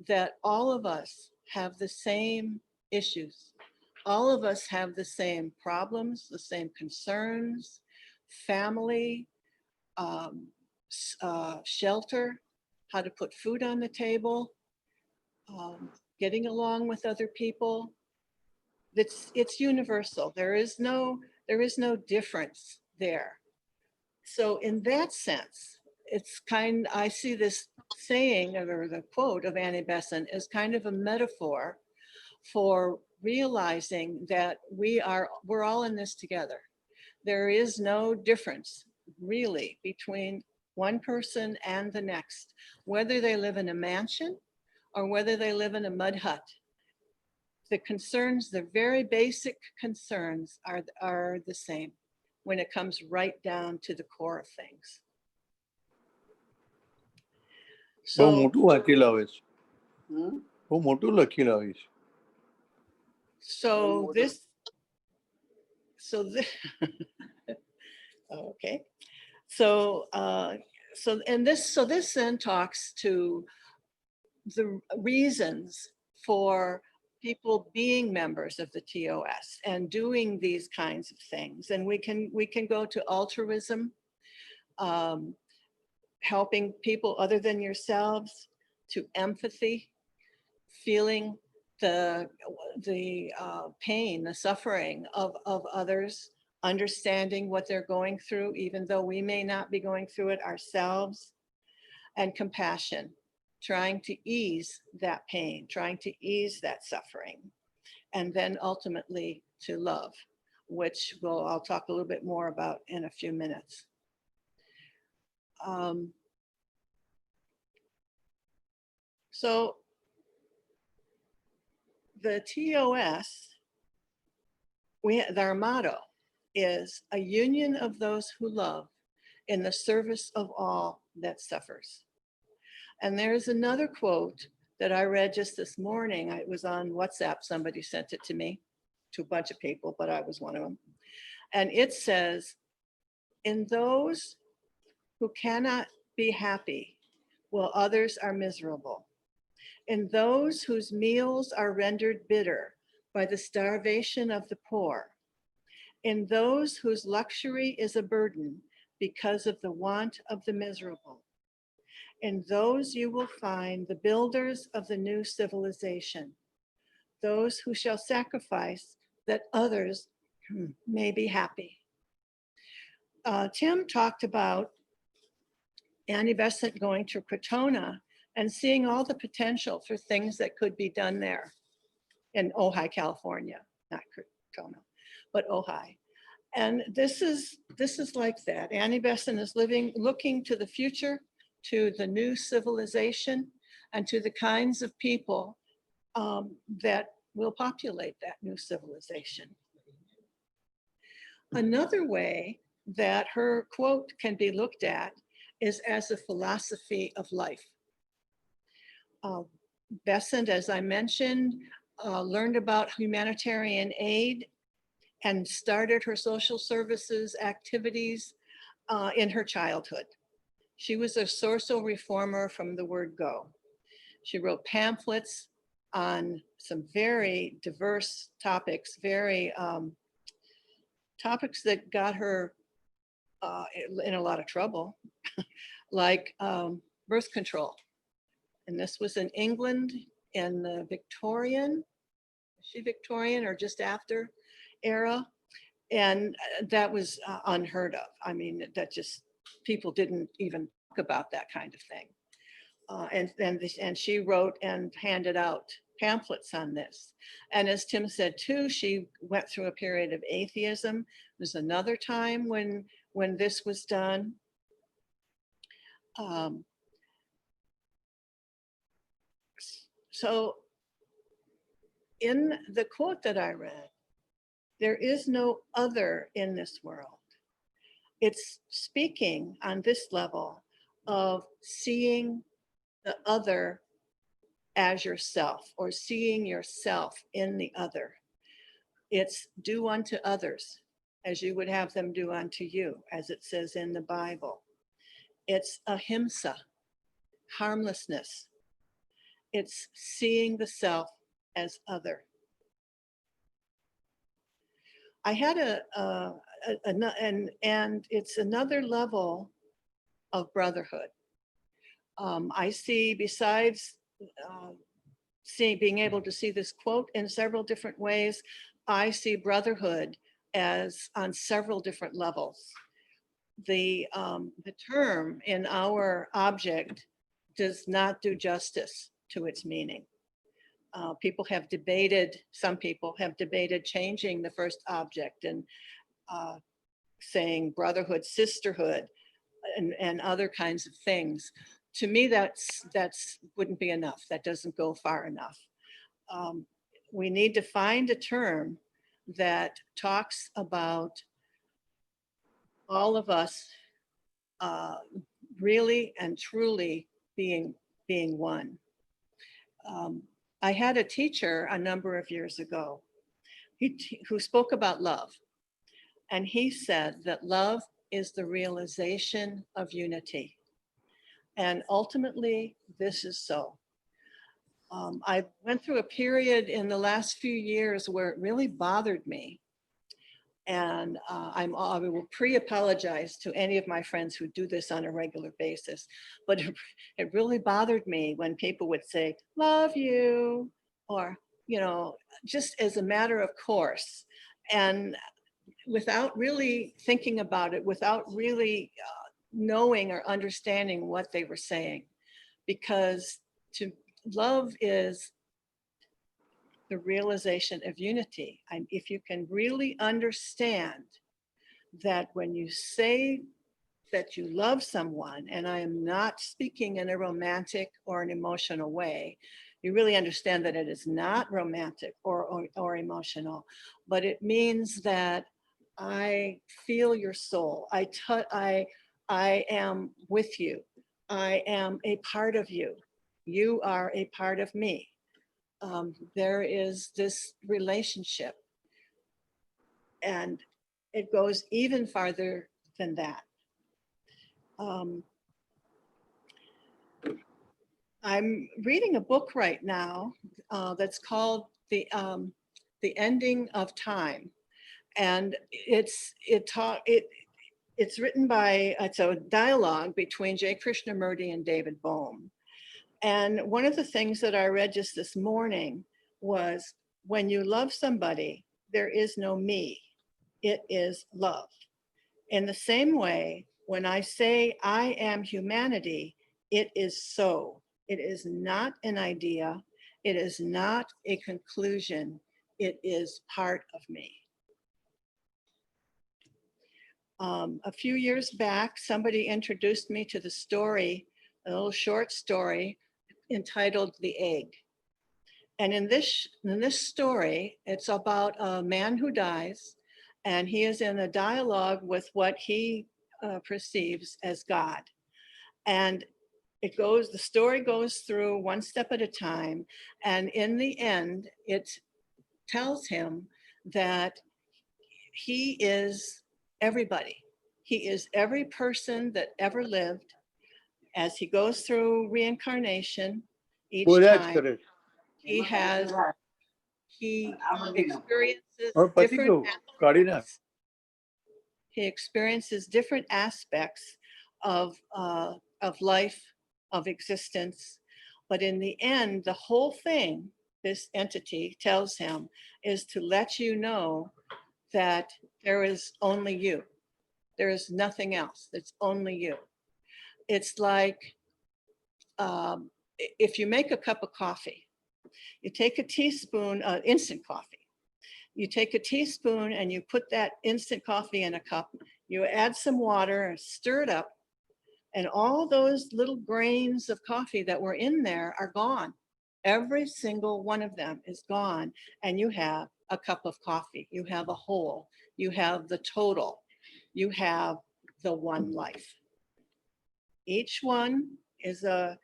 S5: that all of us have the same issues. All of us have the same problems, the same concerns, family, shelter, how to put food on the table, getting along with other people. It's universal. There is no difference there. So in that sense, I see this saying or the quote of Annie Besant as kind of a metaphor for realizing that we're all in this together. There is no difference really between one person and the next, whether they live in a mansion or whether they live in a mud hut. The concerns, the very basic concerns are the same when it comes right down to the core of things.
S6: બહુ
S5: So,
S6: મોટું વાંચી લાવે છે. બહુ મોટું લખી લાવે છે.
S5: so this, okay. So this then talks to the reasons for people being members of the TOS and doing these kinds of things. And we can go to altruism, helping people other than yourselves, to empathy, feeling the pain, the suffering of others, understanding what they're going through, even though we may not be going through it ourselves, and compassion, trying to ease that pain, trying to ease that suffering, and then ultimately to love, which I'll talk a little bit more about in a few minutes. So the TOS, our motto is a union of those who love in the service of all that suffers. And there's another quote that I read just this morning. It was on WhatsApp. Somebody sent it to me, to a bunch of people, but I was one of them. And it says, in those who cannot be happy while others are miserable, in those whose meals are rendered bitter by the starvation of the poor, in those whose luxury is a burden because of the want of the miserable, in those you will find the builders of the new civilization, those who shall sacrifice that others may be happy. Tim talked about Annie Besant going to Crotona and seeing all the potential for things that could be done there in Ojai, California, not Crotona, but Ojai. And this is like that. Annie Besant is looking to the future, to the new civilization, and to the kinds of people that will populate that new civilization. Another way that her quote can be looked at is as a philosophy of life. Besant, as I mentioned, learned about humanitarian aid and started her social services activities in her childhood. She was a social reformer from the word go. She wrote pamphlets on some very diverse topics, topics that got her in a lot of trouble, like birth control. And this was in England in the Victorian, is she Victorian or just after era? And that was unheard of. I mean, that just, people didn't even talk about that kind of thing. And she wrote and handed out pamphlets on this. And as Tim said too, she went through a period of atheism. There's another time when this was done. So in the quote that I read, there is no other in this world. It's speaking on this level of seeing the other as yourself, or seeing yourself in the other. It's do unto others as you would have them do unto you, as it says in the Bible. It's ahimsa, harmlessness. It's seeing the self as other. I had and it's another level of brotherhood. I see, besides being able to see this quote in several different ways. I see brotherhood as on several different levels. The term in our object does not do justice to its meaning. People have debated, some people have debated changing the first object and saying brotherhood, sisterhood, and other kinds of things. To me, that's wouldn't be enough. That doesn't go far enough. We need to find a term that talks about all of us really and truly being one. I had a teacher a number of years ago who spoke about love. And he said that love is the realization of unity. And ultimately, this is so. I went through a period in the last few years where it really bothered me. And I will pre-apologize to any of my friends who do this on a regular basis, but it really bothered me when people would say, love you, or, you know, just as a matter of course. And without really thinking about it, without really knowing or understanding what they were saying, because love is the realization of unity. And if you can really understand that when you say that you love someone, and I am not speaking in a romantic or an emotional way, you really understand that it is not romantic or emotional, but it means that I feel your soul. I am with you. I am a part of you. You are a part of me. There is this relationship, and it goes even farther than that. I'm reading a book right now that's called The Ending of Time, and it's written by, it's a dialogue between J. Krishnamurti and David Bohm. And one of the things that I read just this morning was, when you love somebody, there is no me, it is love. In the same way, when I say I am humanity, it is so. It is not an idea. It is not a conclusion. It is part of me. A few years back, somebody introduced me to the story, a little short story entitled The Egg. And in this story, it's about a man who dies, and he is in a dialogue with what he perceives as God. And the story goes through one step at a time. And in the end, it tells him that he is everybody. He is every person that ever lived. As he goes through reincarnation, each time he experiences different aspects. He experiences different aspects of life, of existence. But in the end, the whole thing, this entity tells him, is to let you know that there is only you. There is nothing else. It's only you. It's like if you make a cup of coffee, you take a teaspoon of instant coffee. You take a teaspoon and you put that instant coffee in a cup. You add some water and stir it up. And all those little grains of coffee that were in there are gone. Every single one of them is gone. And you have a cup of coffee. You have a whole. You have the total. You have the one life. Each one is one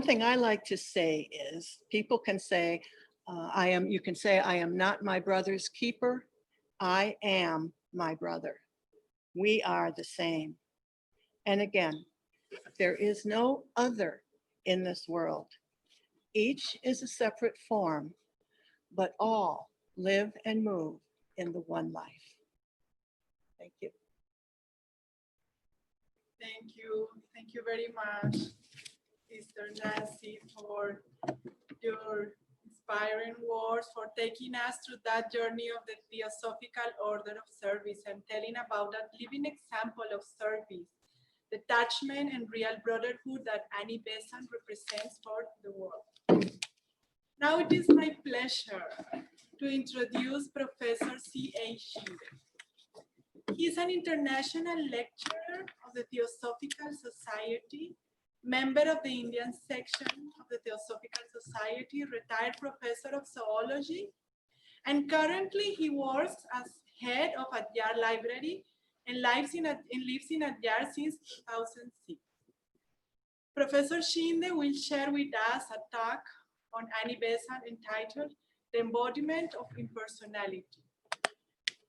S5: thing I like to say is, people can say, you can say, I am not my brother's keeper. I am my brother. We are the same. And again, there is no other in this world. Each is a separate form, but all live and move in the one life. Thank you.
S1: Thank you. Thank you very much, Sister Nancy, for your inspiring words, for taking us through that journey of the Theosophical order of service and telling about that living example of service, detachment, and real brotherhood that Annie Besant represents for the world. Now it is my pleasure to introduce Professor C.A. Shinde. He is an international lecturer of the Theosophical Society, member of the Indian section of the Theosophical Society, retired professor of zoology, and currently he works as head of Adyar Library and lives in Adyar since 2006. Professor Shinde will share with us a talk on Annie Besant entitled The Embodiment of Impersonality.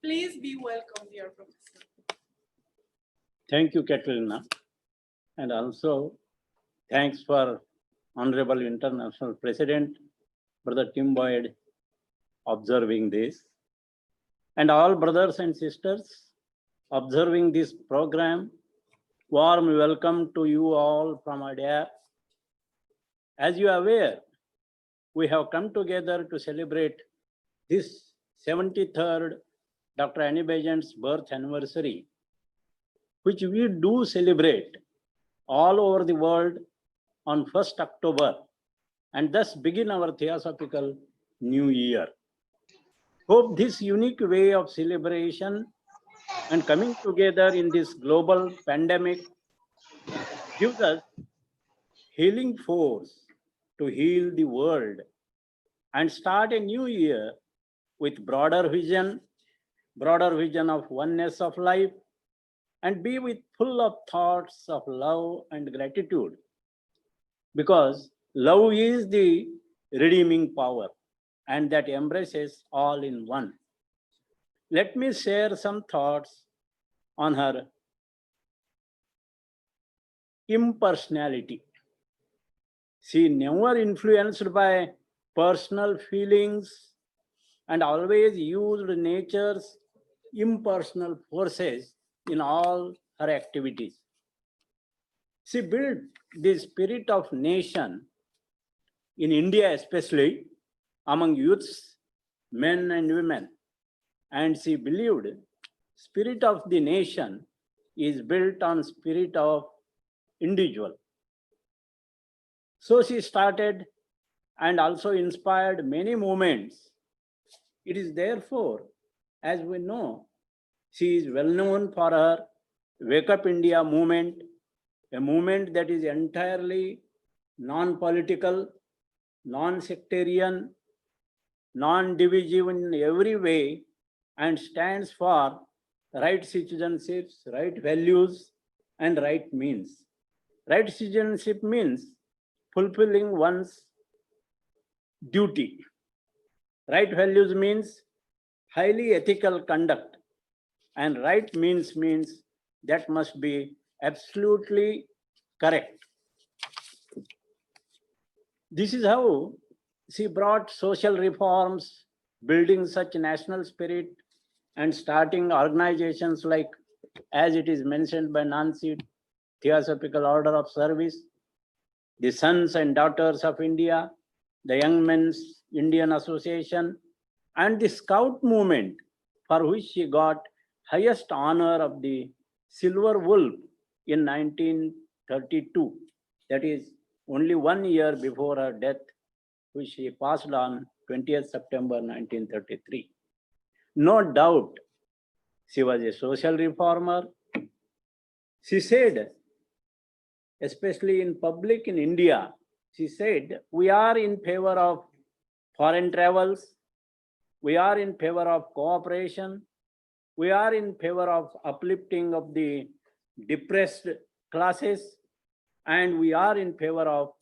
S1: Please be welcome, dear Professor.
S7: Thank you, Catalina. And also, thanks for Honorable International President, Brother Tim Boyd, observing this. And all brothers and sisters observing this program, warm welcome to you all from Adyar. As you are aware, we have come together to celebrate this 73rd Dr. Annie Besant's birth anniversary, which we do celebrate all over the world on 1st October, and thus begin our Theosophical New Year. Hope this unique way of celebration and coming together in this global pandemic gives us healing force to heal the world and start a new year with broader vision of oneness of life, and be with full of thoughts of love and gratitude, because love is the redeeming power and that embraces all in one. Let me share some thoughts on her impersonality. She never influenced by personal feelings and always used nature's impersonal forces in all her activities. She built the spirit of nation in India, especially among youths, men and women. And she believed spirit of the nation is built on spirit of individual. So she started and also inspired many movements. It is therefore, as we know, she is well known for her Wake Up India movement, a movement that is entirely non-political, non-sectarian, non-divisive in every way, and stands for right citizenships, right values, and right means. Right citizenship means fulfilling one's duty. Right values means highly ethical conduct, and right means that must be absolutely correct. This is how she brought social reforms, building such national spirit and starting organizations like, as it is mentioned by Nancy, Theosophical Order of Service, the Sons and Daughters of India, the Young Men's Indian Association, and the Scout movement, for which she got highest honor of the Silver Wolf in 1932. That is only 1 year before her death, which she passed on 20th September 1933. No doubt, she was a social reformer. She said, especially in public in India, she said, we are in favor of foreign travels, we are in favor of cooperation, we are in favor of uplifting of the depressed classes, and we are in favor of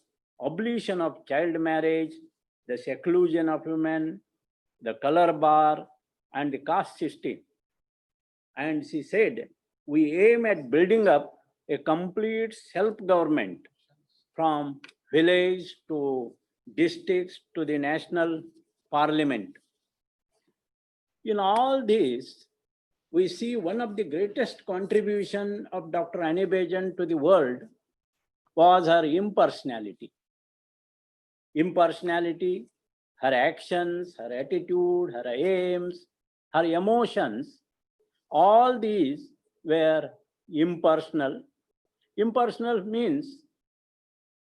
S7: abolition of child marriage, the seclusion of women, the color bar, and the caste system. And she said, we aim at building up a complete self-government from village to districts to the national parliament. In all this, we see one of the greatest contribution of Dr. Annie Besant to the world was her impersonality. Impersonality, her actions, her attitude, her aims, her emotions, all these were impersonal. Impersonal means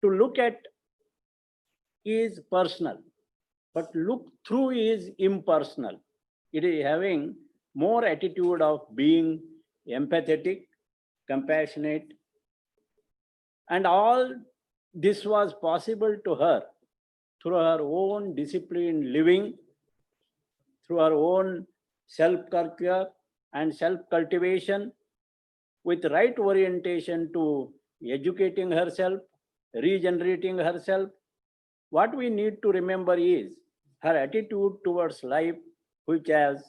S7: to look at is personal, but look through is impersonal. It is having more attitude of being empathetic, compassionate, and all this was possible to her through her own disciplined living, through her own self-care and self-cultivation, with right orientation to educating herself, regenerating herself. What we need to remember is her attitude towards life, which as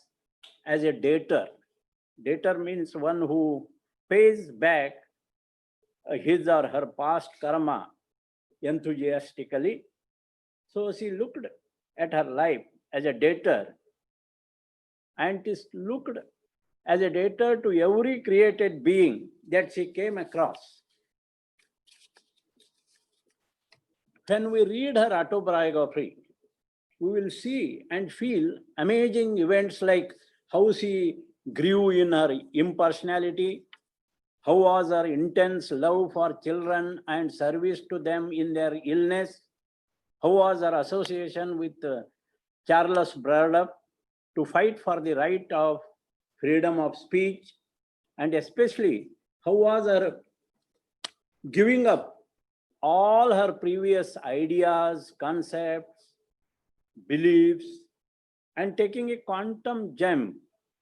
S7: a debtor. Debtor means one who pays back his or her past karma enthusiastically. So she looked at her life as a debtor, and is looked as a debtor to every created being that she came across. When we read her autobiography, we will see and feel amazing events like how she grew in her impersonality, how was her intense love for children and service to them in their illness, how was her association with Charles Bradlaugh to fight for the right of freedom of speech, and especially how was her giving up all her previous ideas, concepts, beliefs, and taking a quantum gem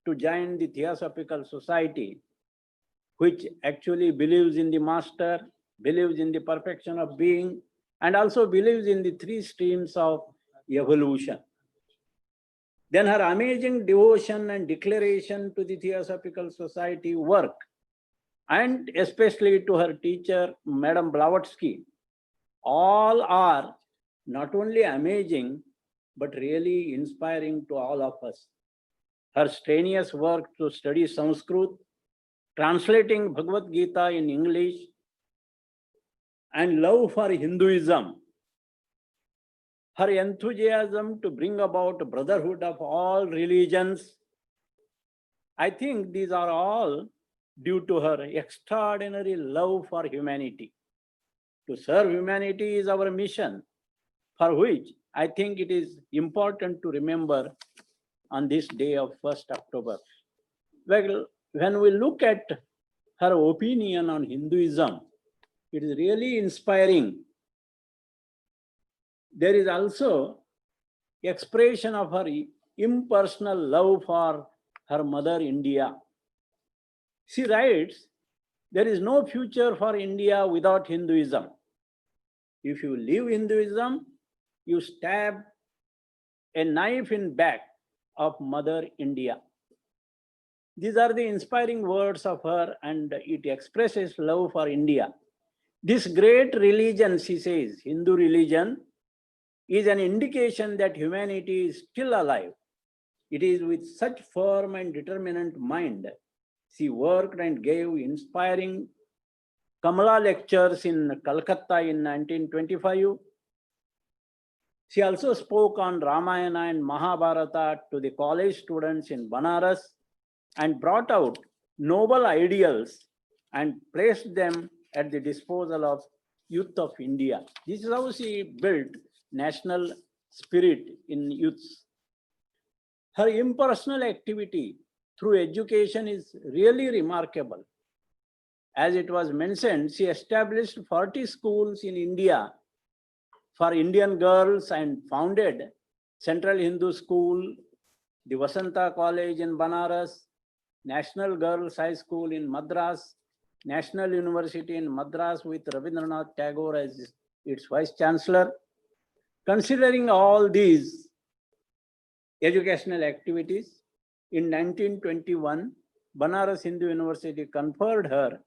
S7: to join the Theosophical Society, which actually believes in the master, believes in the perfection of being, and also believes in the three streams of evolution. Then her amazing devotion and declaration to the Theosophical Society work, and especially to her teacher, Madam Blavatsky, all are not only amazing, but really inspiring to all of us. Her strenuous work to study Sanskrit, translating Bhagavad Gita in English, and love for Hinduism, her enthusiasm to bring about brotherhood of all religions, I think these are all due to her extraordinary love for humanity. To serve humanity is our mission, for which I think it is important to remember on this day of 1st October. Well, when we look at her opinion on Hinduism, it is really inspiring. There is also expression of her impersonal love for her mother India. She writes, there is no future for India without Hinduism. If you leave Hinduism, you stab a knife in back of Mother India. These are the inspiring words of her, and it expresses love for India. This great religion, she says, Hindu religion, is an indication that humanity is still alive. It is with such firm and determined mind. She worked and gave inspiring Kamala lectures in Calcutta in 1925. She also spoke on Ramayana and Mahabharata to the college students in Banaras and brought out noble ideals and placed them at the disposal of youth of India. This is how she built national spirit in youths. Her impersonal activity through education is really remarkable. As it was mentioned, she established 40 schools in India for Indian girls and founded Central Hindu School, the Vasanta College in Banaras, National Girls High School in Madras, National University in Madras with Rabindranath Tagore as its Vice Chancellor. Considering all these educational activities, in 1921, Banaras Hindu University conferred her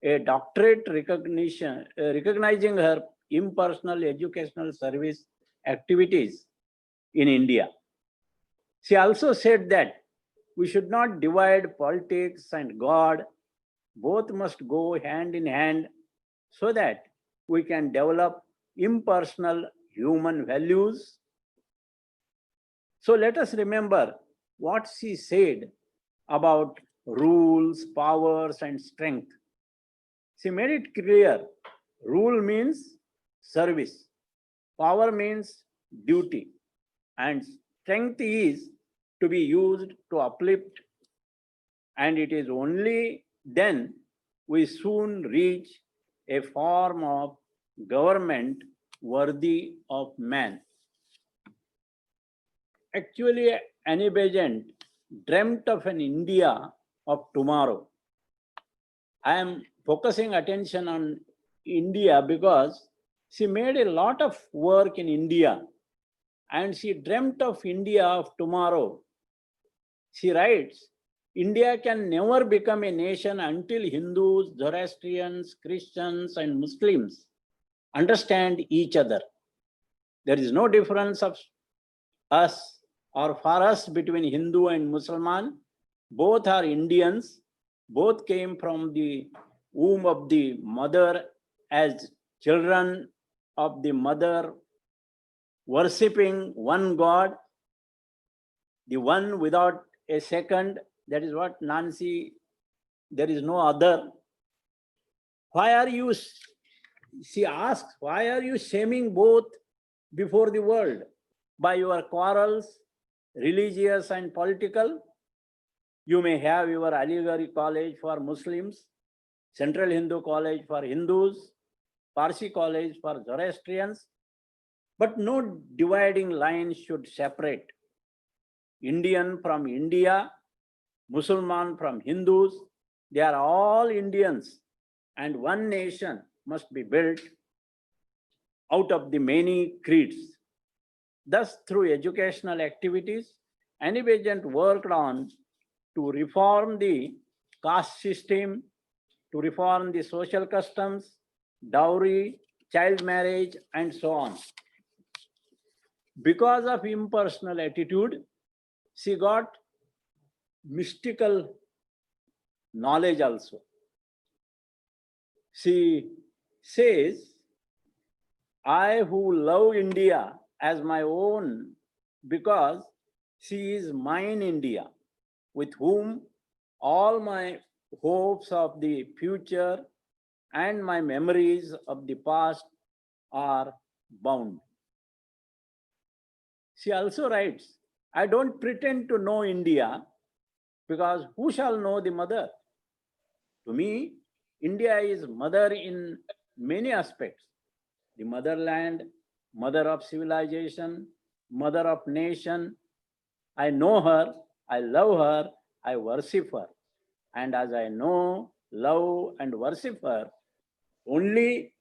S7: a doctorate recognizing her impersonal educational service activities in India. She also said that we should not divide politics and God. Both must go hand in hand so that we can develop impersonal human values. So let us remember what she said about rules, powers, and strength. She made it clear, rule means service, power means duty, and strength is to be used to uplift, and it is only then we soon reach a form of government worthy of man. Actually, Annie Besant dreamt of an India of tomorrow. I am focusing attention on India because she made a lot of work in India and she dreamt of India of tomorrow. She writes, India can never become a nation until Hindus, Zoroastrians, Christians, and Muslims understand each other. There is no difference of us or for us between Hindu and Muslim. Both are Indians. Both came from the womb of the mother as children of the mother, worshipping one God, the one without a second. That is what Nancy, there is no other. Why are you, she asks, why are you shaming both before the world? By your quarrels, religious and political? You may have your Adyar college for Muslims, Central Hindu College for Hindus, Parsi College for Zoroastrians, but no dividing line should separate Indian from India, Muslim from Hindus. They are all Indians, and one nation must be built out of the many creeds. Thus, through educational activities, Annie Besant worked on to reform the caste system, to reform the social customs, dowry, child marriage, and so on. Because of impersonal attitude, she got mystical knowledge also. She says, I who love India as my own because she is mine India, with whom all my hopes of the future and my memories of the past are bound. She also writes, I don't pretend to know India because who shall know the mother? To me, India is mother in many aspects. The motherland, mother of civilization, mother of nation. I know her, I love her, I worship her. And as I know, love, and worship her, only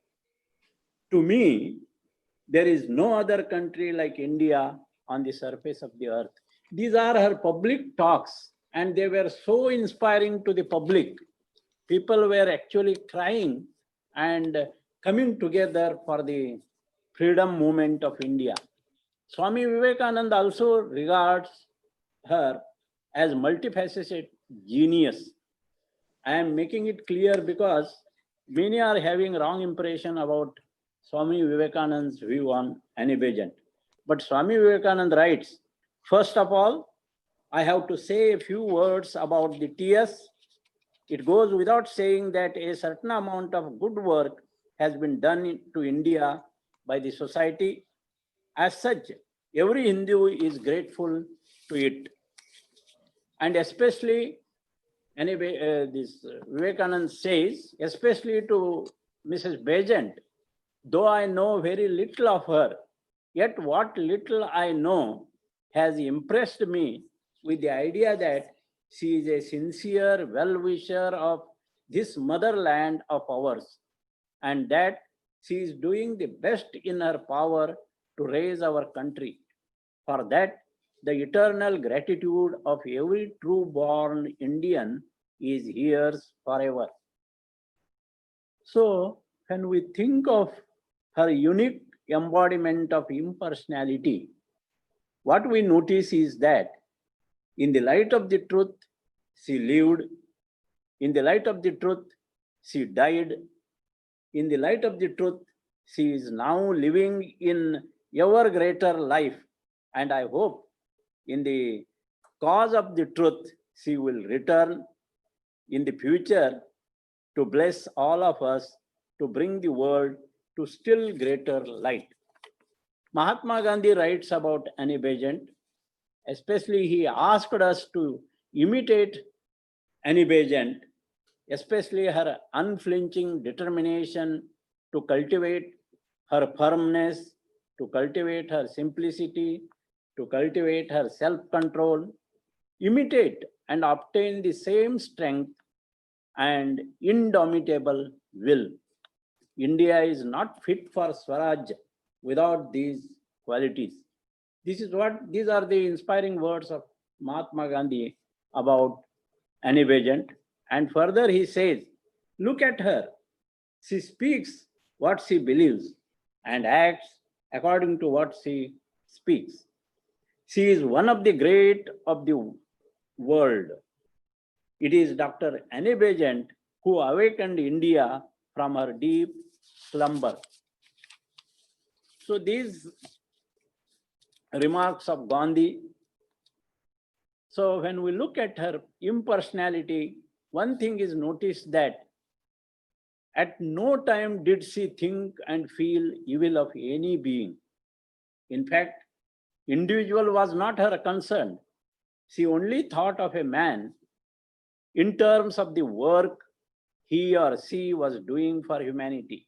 S7: to me, there is no other country like India on the surface of the earth. These are her public talks, and they were so inspiring to the public. People were actually crying and coming together for the freedom movement of India. Swami Vivekananda also regards her as multifaceted genius. I am making it clear because many are having wrong impression about Swami Vivekananda's view on Annie Besant. But Swami Vivekananda writes, first of all, I have to say a few words about the TS. It goes without saying that a certain amount of good work has been done to India by the society. As such, every Hindu is grateful to it. And especially, anyway, Vivekananda says, especially to Mrs. Besant, though I know very little of her, yet what little I know has impressed me with the idea that she is a sincere well-wisher of this motherland of ours, and that she is doing the best in her power to raise our country. For that, the eternal gratitude of every true-born Indian is hers forever. So, when we think of her unique embodiment of impersonality, what we notice is that In the light of the truth, she lived. In the light of the truth, she died. In the light of the truth, she is now living in ever greater life. And I hope in the cause of the truth, she will return in the future to bless all of us, to bring the world to still greater light. Mahatma Gandhi writes about Annie Besant. Especially, he asked us to imitate Annie Besant, especially her unflinching determination to cultivate her firmness, to cultivate her simplicity, to cultivate her self-control, imitate and obtain the same strength and indomitable will. India is not fit for Swaraj without these qualities. These are the inspiring words of Mahatma Gandhi about Annie Besant. And further he says, look at her. She speaks what she believes and acts according to what she speaks. She is one of the great of the world. It is Dr. Annie Besant who awakened India from her deep slumber. So these remarks of Gandhi. So when we look at her impersonality, one thing is noticed that at no time did she think and feel evil of any being. In fact, individual was not her concern. She only thought of a man in terms of the work he or she was doing for humanity.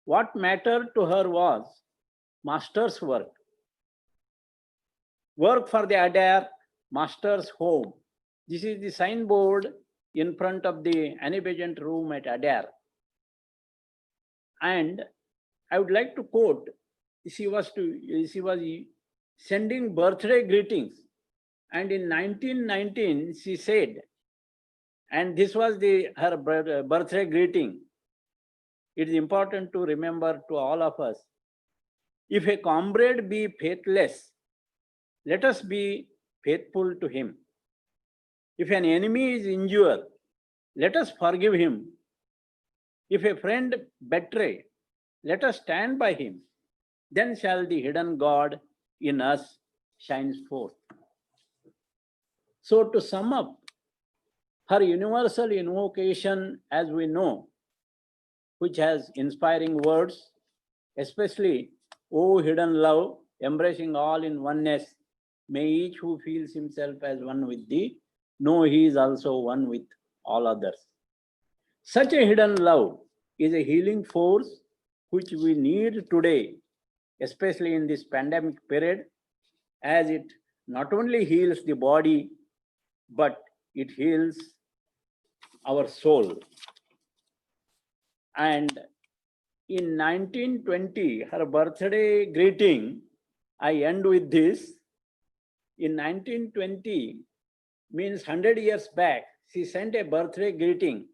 S7: What mattered to her was master's work. Work for the Adyar, master's home. This is the signboard in front of the Annie Besant room at Adyar. And I would like to quote, she was sending birthday greetings. And in 1919, she said, and this was her birthday greeting. It is important to remember to all of us. If a comrade be faithless, let us be faithful to him. If an enemy is injured, let us forgive him. If a friend betray, let us stand by him. Then shall the hidden God in us shine forth. So to sum up, her universal invocation, as we know, which has inspiring words, especially, O hidden love, embracing all in oneness, may each who feels himself as one with thee, know he is also one with all others. Such a hidden love is a healing force which we need today, especially in this pandemic period, as it not only heals the body, but it heals our soul. And in 1920, her birthday greeting, I end with this. In 1920, means 100 years back, she sent a birthday greeting.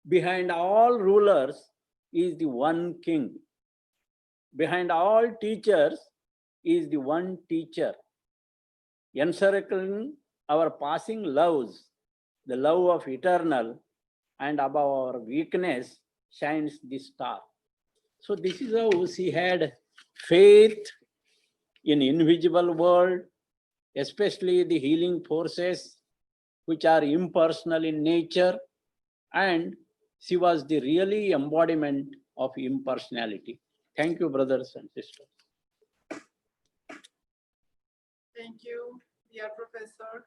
S7: Behind all rulers is the one king. Behind all teachers is the one teacher. Encircling our passing loves, the love of eternal, and above our weakness shines the star. So this is how she had faith in invisible world, especially the healing forces which are impersonal in nature, and she was the really embodiment of impersonality. Thank you, brothers and sisters.
S1: Thank you, dear Professor,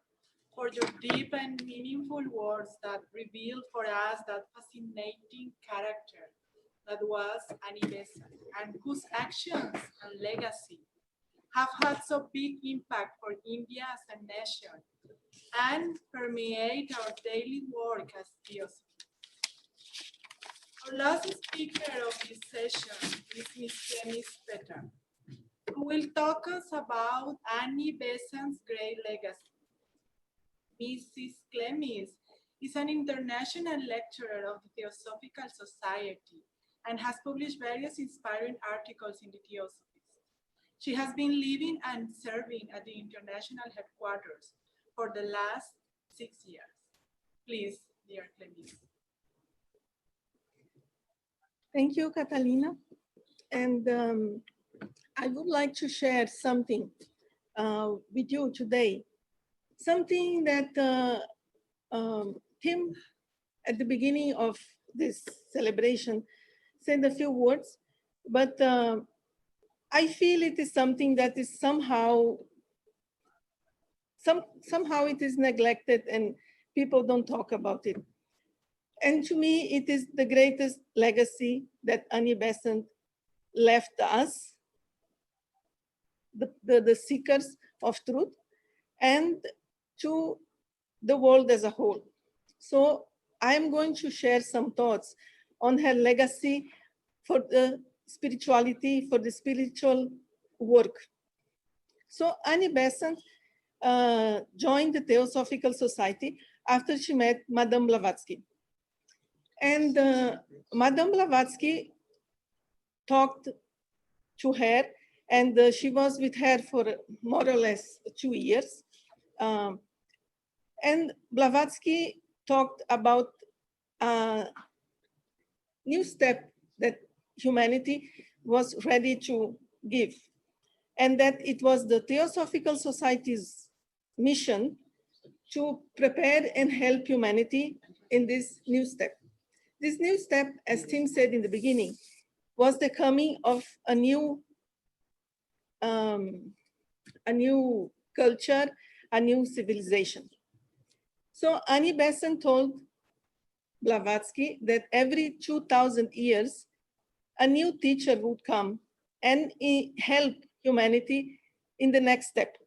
S1: for your deep and meaningful words that reveal for us that fascinating character that was Annie Besant, and whose actions and legacy have had so big impact for India as a nation and permeate our daily work as Theosophical. Our last speaker of this session is Ms. Clemice, who will talk us about Annie Besant's great legacy. Mrs. Clemice is an international lecturer of the Theosophical Society and has published various inspiring articles in the Theosophist. She has been living and serving at the international headquarters for the last 6 years. Please, dear Clemice.
S5: Thank you, Catalina. And I would like to share something with you today. Something that Tim, at the beginning of this celebration, said a few words, but I feel it is something that is somehow it is neglected and people don't talk about it. And to me, it is the greatest legacy that Annie Besant left us, the seekers of truth, and to the world as a whole. So I'm going to share some thoughts on her legacy for the spirituality, for the spiritual work. So Annie Besant joined the Theosophical Society after she met Madame Blavatsky. And Madame Blavatsky talked to her, and she was with her for more or less 2 years. And Blavatsky talked about a new step that humanity was ready to give, and that it was the Theosophical Society's mission to prepare and help humanity in this new step. This new step, as Tim said in the beginning, was the coming of a new culture, a new civilization. So Annie Besant told Blavatsky that every 2,000 years, a new teacher would come and help humanity in the next step.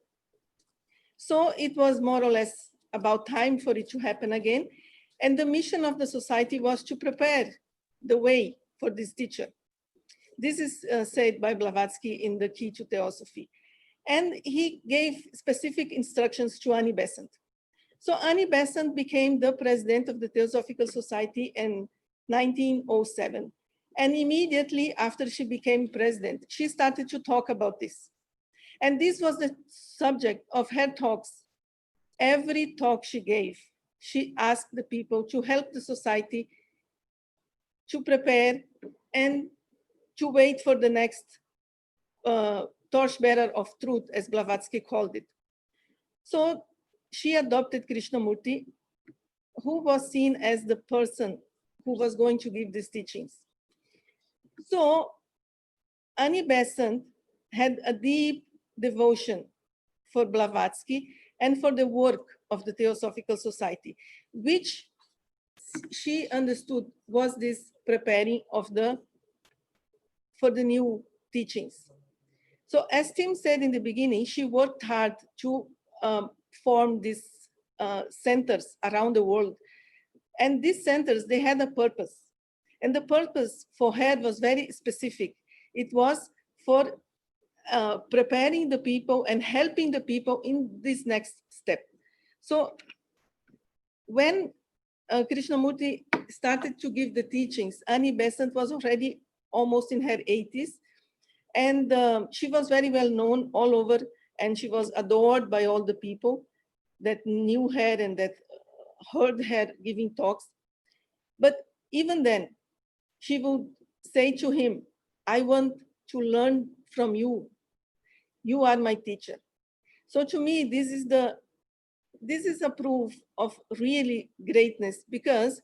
S5: So it was more or less about time for it to happen again. And the mission of the society was to prepare the way for this teacher. This is said by Blavatsky in the Key to Theosophy. And he gave specific instructions to Annie Besant. So Annie Besant became the president of the Theosophical Society in 1907. And immediately after she became president, she started to talk about this. And this was the subject of her talks. Every talk she gave, she asked the people to help the society to prepare and to wait for the next torchbearer of truth, as Blavatsky called it. So she adopted Krishnamurti, who was seen as the person who was going to give these teachings. So Annie Besant had a deep devotion for Blavatsky and for the work of the Theosophical Society, which she understood was this preparing of for the new teachings. So as Tim said in the beginning, she worked hard to form these centers around the world. And these centers, they had a purpose. And the purpose for her was very specific. It was for preparing the people and helping the people in this next step. So when Krishnamurti started to give the teachings, Annie Besant was already almost in her 80s. And she was very well known all over, and she was adored by all the people that knew her and that heard her giving talks. But even then, she would say to him, I want to learn from you. You are my teacher. So to me, this is a proof of really greatness, because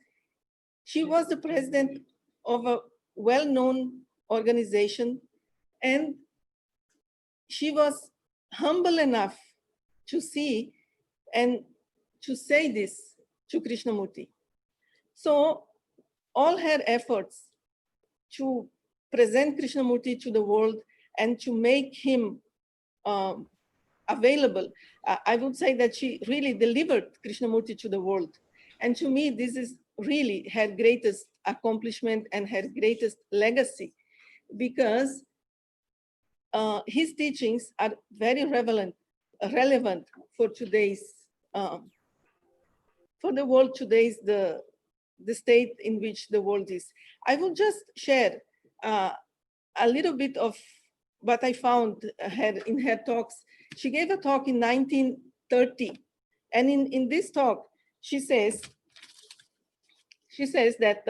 S5: she was the president of a well-known organization, and she was humble enough to see and to say this to Krishnamurti. So all her efforts to present Krishnamurti to the world and to make him available, I would say that she really delivered Krishnamurti to the world. And to me, this is really her greatest accomplishment and her greatest legacy, because his teachings are very relevant for today's, for the world today's, the state in which the world is. I will just share a little bit of what I found in her talks. She gave a talk in 1930 And in this talk, she says that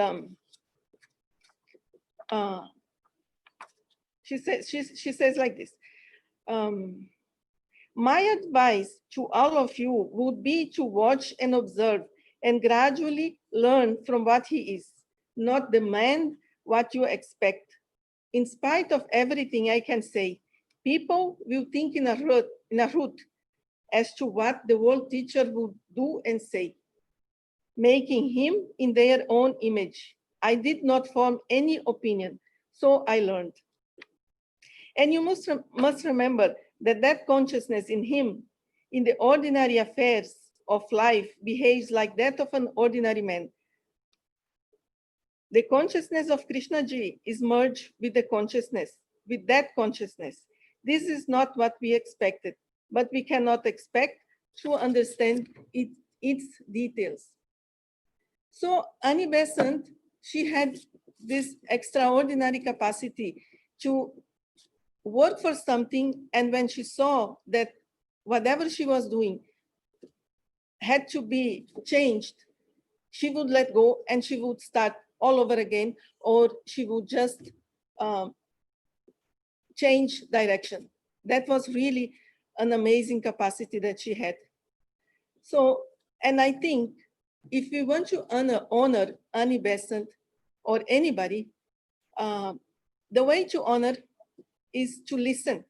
S5: she says like this. My advice to all of you would be to watch and observe and gradually learn from what he is, not demand what you expect. In spite of everything I can say, people will think in a route as to what the world teacher would do and say, making him in their own image. I did not form any opinion, so I learned. And you must remember that consciousness in him, in the ordinary affairs of life, behaves like that of an ordinary man. The consciousness of Krishna Ji is merged with that consciousness. This is not what we expected, but we cannot expect to understand its details. So Annie Besant, she had this extraordinary capacity to work for something, and when she saw that whatever she was doing had to be changed, she would let go and she would start all over again, or she would just change direction. That was really an amazing capacity that she had. So, and I think if we want to honor Annie Besant or anybody, the way to honor is to listen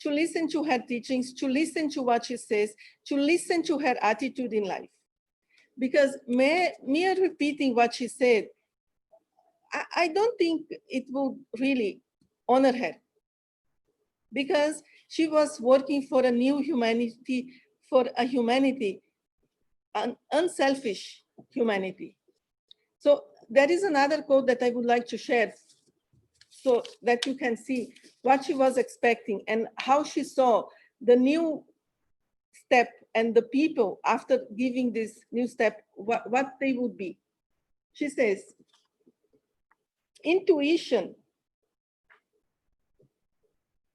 S5: to her teachings, to listen to what she says, to listen to her attitude in life. Because mere repeating what she said, I don't think it would really honor her, because she was working for a new humanity, for a humanity, an unselfish humanity. So there is another quote that I would like to share so that you can see what she was expecting and how she saw the new step and the people after giving this new step, what they would be. She says, intuition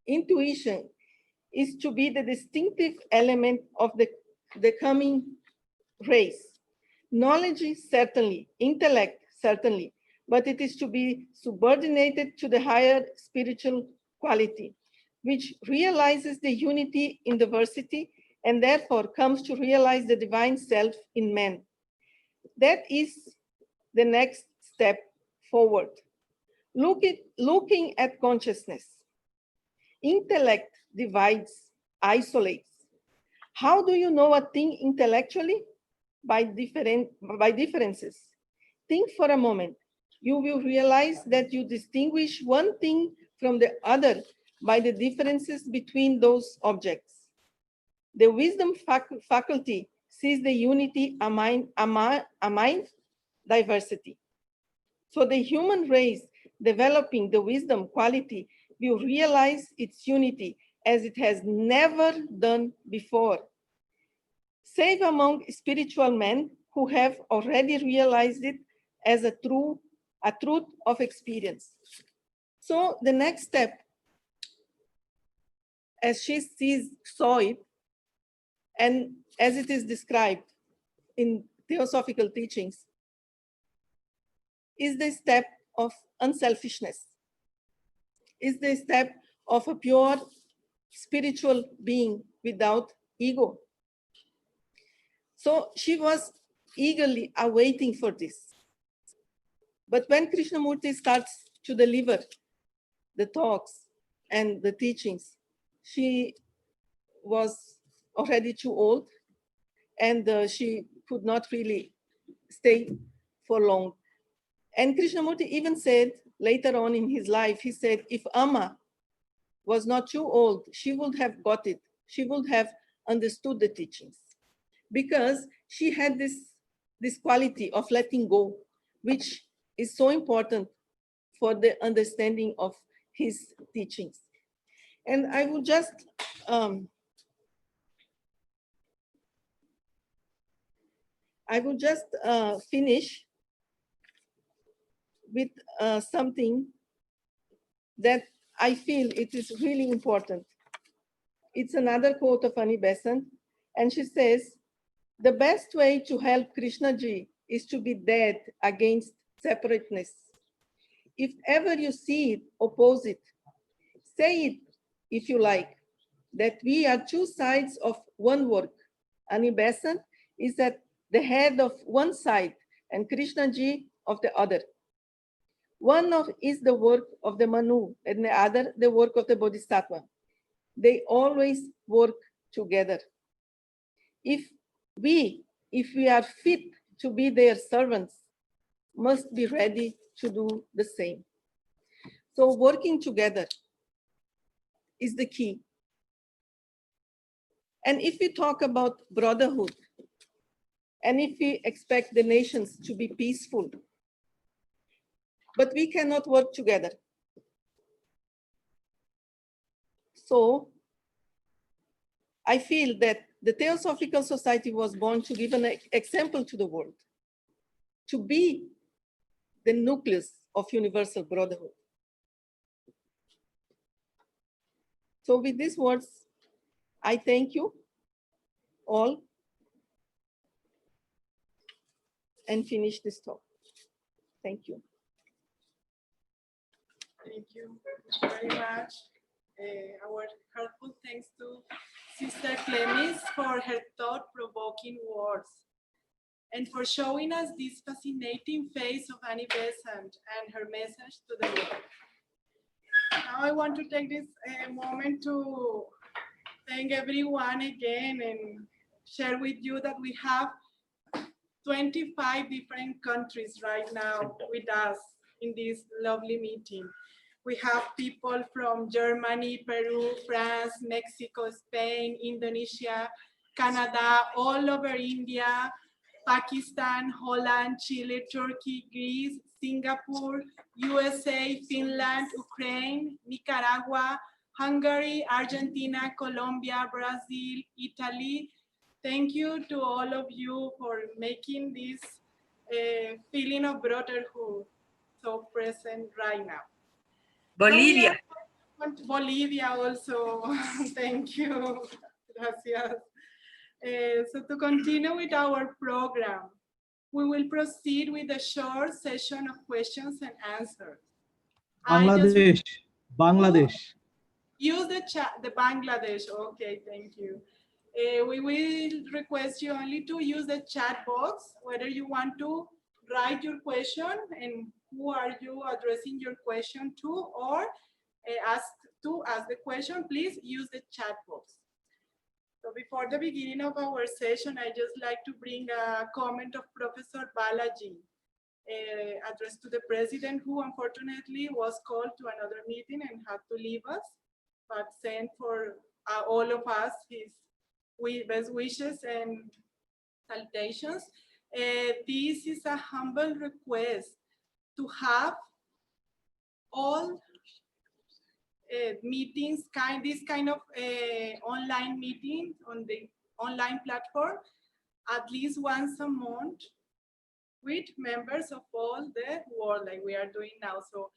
S5: is to be the distinctive element of the coming race. Knowledge is certainly, intellect certainly, but it is to be subordinated to the higher spiritual quality, which realizes the unity in diversity and therefore comes to realize the divine self in man. That is the next step forward. Looking at consciousness. Intellect divides, isolates. How do you know a thing intellectually? By differences. Think for a moment. You will realize that you distinguish one thing from the other by the differences between those objects. The wisdom faculty sees the unity among diversity. So the human race developing the wisdom quality will realize its unity as it has never done before. Save among spiritual men who have already realized it as a truth of experience. So the next step, as she saw it, and as it is described in Theosophical teachings, is the step of unselfishness, is the step of a pure spiritual being without ego. So she was eagerly awaiting for this. But when Krishnamurti starts to deliver the talks and the teachings, she was already too old, and she could not really stay for long. And Krishnamurti even said later on in his life, he said, if Amma was not too old, she would have got it. She would have understood the teachings, because she had this quality of letting go, which is so important for the understanding of his teachings. And I will just finish with something that I feel it is really important. It's another quote of Annie Besant, And she says, the best way to help Krishnaji is to be dead against separateness. If ever you see it, oppose it. Say it, if you like, that we are two sides of one work. Annie Besant is at the head of one side and Krishnaji of the other. One is the work of the Manu and the other the work of the Bodhisattva. They always work together. If we are fit to be their servants, must be ready to do the same. So working together is the key. And if we talk about brotherhood, and if we expect the nations to be peaceful, but we cannot work together. So I feel that the Theosophical Society was born to give an example to the world, to be the nucleus of universal brotherhood. So with these words, I thank you all and finish this talk. Thank you.
S1: Thank you very much. Our heartfelt thanks to Sister Clemice for her thought-provoking words and for showing us this fascinating face of Annie Besant and her message to the world. Now I want to take this moment to thank everyone again and share with you that we have 25 different countries right now with us in this lovely meeting. We have people from Germany, Peru, France, Mexico, Spain, Indonesia, Canada, all over India, Pakistan, Holland, Chile, Turkey, Greece, Singapore, USA, Finland, Ukraine, Nicaragua, Hungary, Argentina, Colombia, Brazil, Italy. Thank you to all of you for making this feeling of brotherhood so present right now.
S8: Bolivia.
S1: Bolivia also. Thank you. Gracias. So to continue with our program, we will proceed with a short session of questions and answers.
S9: Bangladesh. Bangladesh.
S1: Use the chat, the Bangladesh. Okay, thank you. We will request you only to use the chat box, whether you want to write your question and who are you addressing your question to, or ask the question, please use the chat box. So before the beginning of our session, I just like to bring a comment of Professor Balaji, addressed to the president, who unfortunately was called to another meeting and had to leave us, but sent for all of us his best wishes and salutations. This is a humble request to have all meetings, this kind of online meeting on the online platform, at least once a month, with members of all the world, like we are doing now. So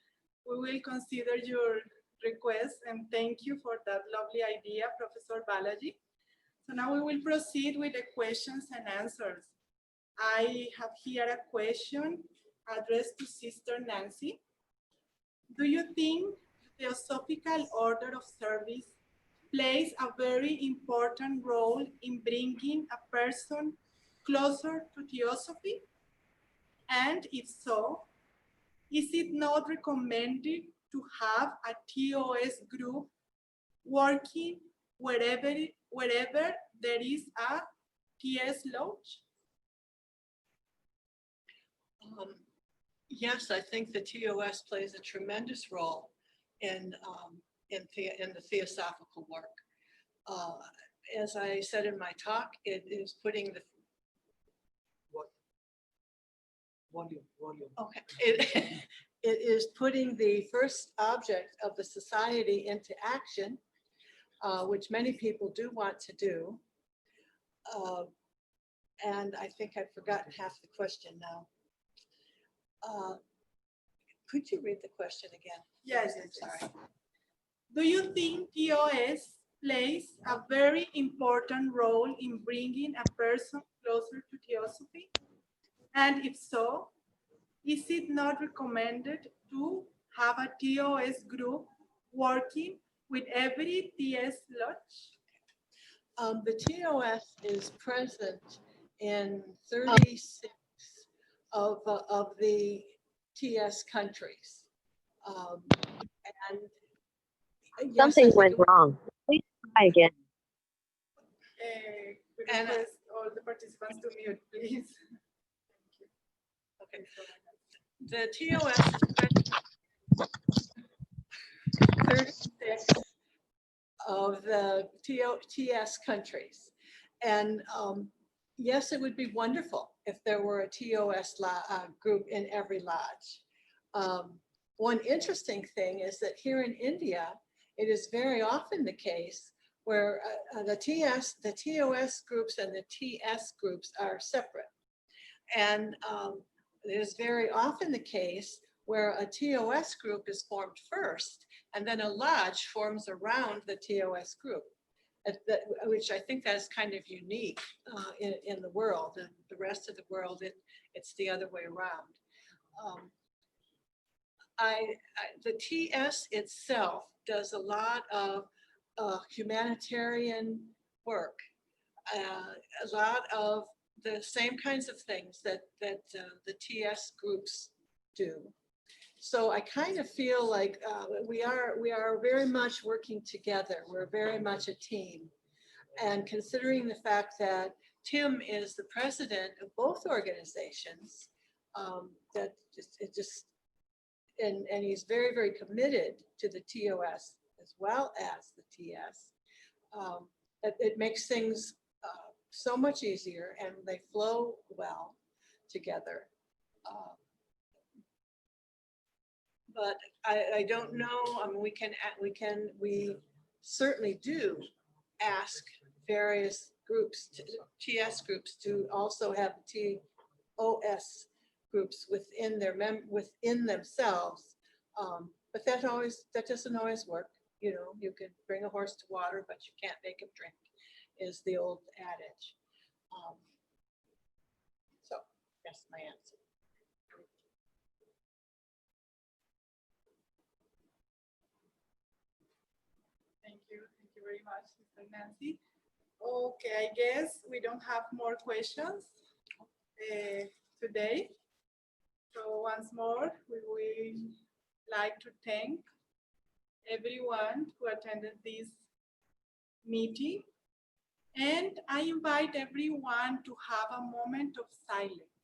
S1: we will consider your request, and thank you for that lovely idea, Professor Balaji. So now we will proceed with the questions and answers. I have here a question addressed to Sister Nancy. Do you think the Theosophical order of service plays a very important role in bringing a person closer to Theosophy? And if so, is it not recommended to have a TOS group working wherever there is a TS lodge?
S5: Yes, I think the TOS plays a tremendous role in the theosophical work. As I said in my talk, it is putting the volume. Okay, it is putting the first object of the society into action, which many people do want to do. And I think I've forgotten half the question now. Could you read the question again?
S1: Yes,
S5: I'm sorry.
S1: Do you think TOS plays a very important role in bringing a person closer to Theosophy? And if so, is it not recommended to have a TOS group working with every TS lodge?
S5: The TOS is present in 36 of the TS countries. And yes,
S10: Something went wrong. Please try again.
S1: Could you request all the participants to mute, please?
S5: Okay. The TOS is present in 36 of the TS countries. And yes, it would be wonderful if there were a TOS group in every lodge. One interesting thing is that here in India, it is very often the case where the TOS groups and the TS groups are separate. And it is very often the case where a TOS group is formed first, and then a lodge forms around the TOS group, which I think that is kind of unique in the world. And the rest of the world, it's the other way around. The TS itself does a lot of humanitarian work, a lot of the same kinds of things that the TS groups do. So I kind of feel like we are very much working together. We're very much a team. And considering the fact that Tim is the president of both organizations, and he's very, very committed to the TOS as well as the TS. It makes things so much easier, and they flow well together. But I don't know. I mean, we certainly do ask various groups, TS groups, to also have TOS groups within themselves. But that doesn't always work. You know, you can bring a horse to water, but you can't make him drink, is the old adage. So that's my answer.
S1: Thank you very much, Mr. Nancy. Okay, I guess we don't have more questions today. So once more, we would like to thank everyone who attended this meeting. And I invite everyone to have a moment of silence.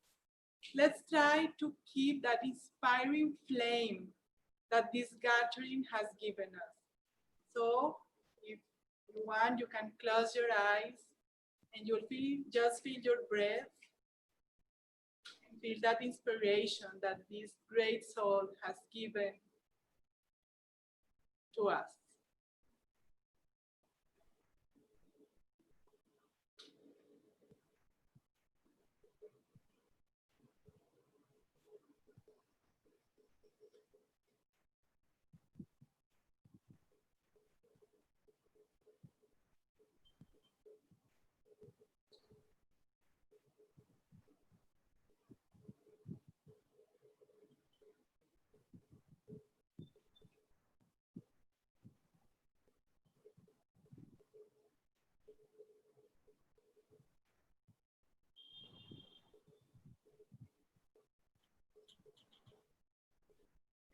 S1: Let's try to keep that inspiring flame that this gathering has given us. So if you want, you can close your eyes and you'll just feel your breath and feel that inspiration that this great soul has given to us.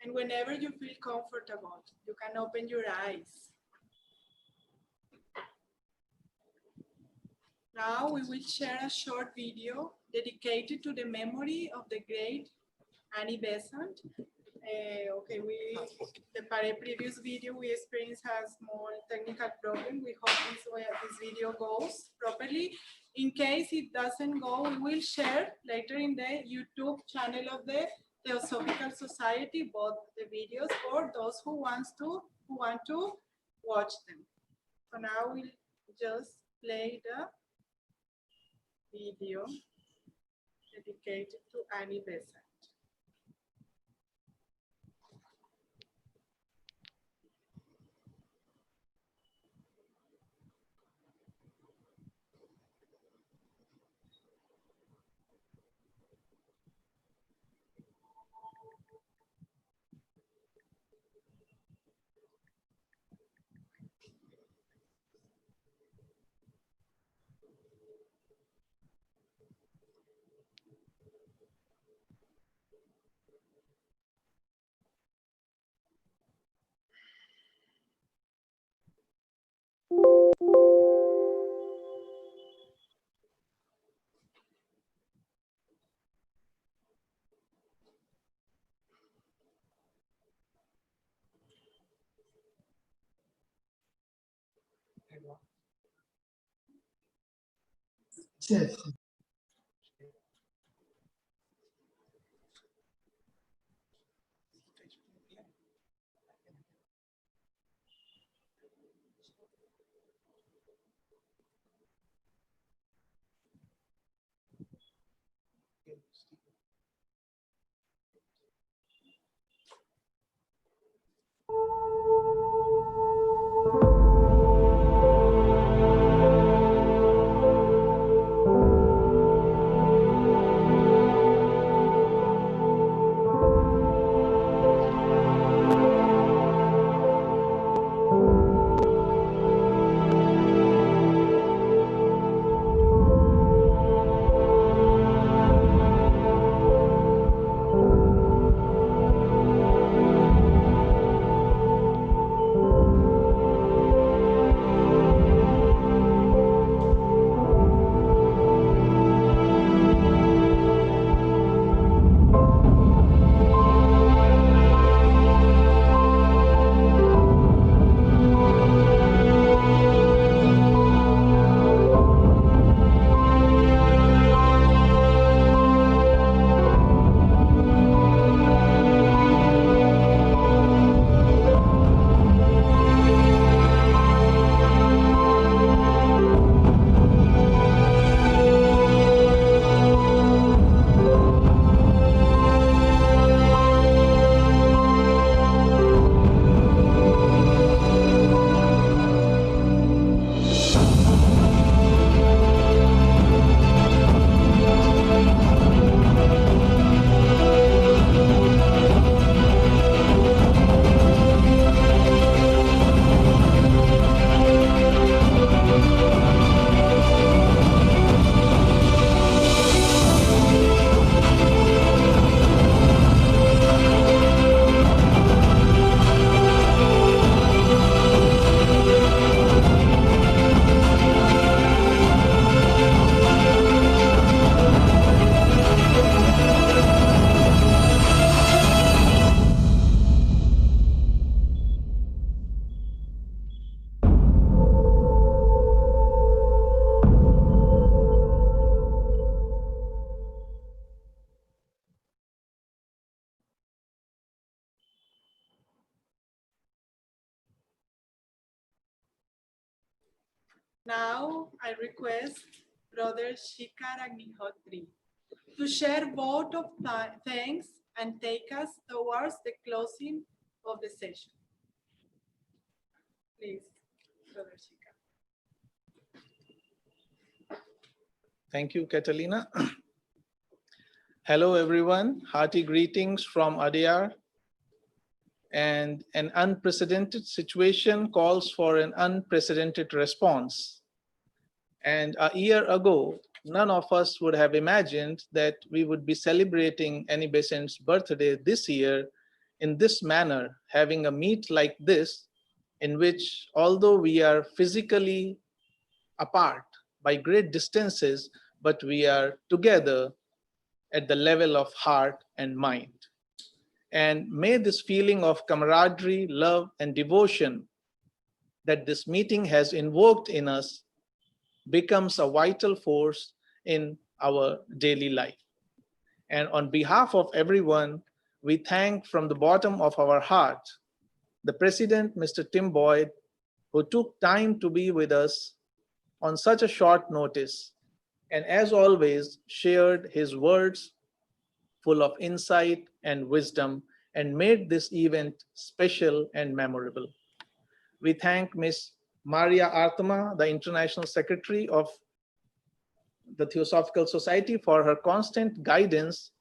S1: And whenever you feel comfortable, you can open your eyes. Now we will share a short video dedicated to the memory of the great Annie Besant. The previous video we experienced a small technical problem. We hope this video goes properly. In case it doesn't go, we will share later in the YouTube channel of the Theosophical Society, both the videos for those who want to watch them. So now we'll just play the video dedicated to Annie Besant. Now I request Brother Shikhar Agnihotri to share vote of thanks and take us towards the closing of the session. Please, Brother Shikhar.
S11: Thank you, Catalina. Hello, everyone. Hearty greetings from Adyar. And an unprecedented situation calls for an unprecedented response. And a year ago, none of us would have imagined that we would be celebrating Annie Besant's birthday this year in this manner, having a meet like this, in which, although we are physically apart by great distances, but we are together at the level of heart and mind. And may this feeling of camaraderie, love, and devotion that this meeting has invoked in us becomes a vital force in our daily life. And on behalf of everyone, we thank from the bottom of our heart the President, Mr. Tim Boyd, who took time to be with us on such a short notice, and as always, shared his words full of insight and wisdom, and made this event special and memorable. We thank Ms. Marja Artamaa, the International Secretary of the Theosophical Society, for her constant guidance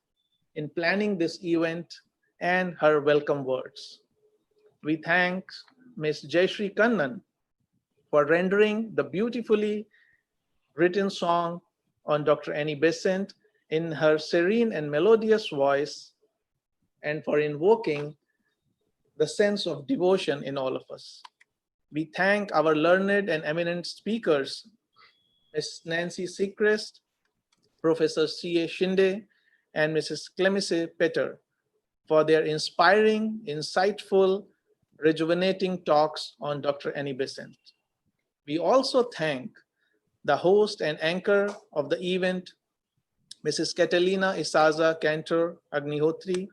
S11: in planning this event and her welcome words. We thank Ms. Jaishree Kannan for rendering the beautifully written song on Dr. Annie Besant in her serene and melodious voice, and for invoking the sense of devotion in all of us. We thank our learned and eminent speakers, Ms. Nancy Secrest, Professor C.A. Shinde, and Mrs. Clemice for their inspiring, insightful, rejuvenating talks on Dr. Annie Besant. We also thank the host and anchor of the event, Mrs. Catalina Isaza Cantor-Agnihotri,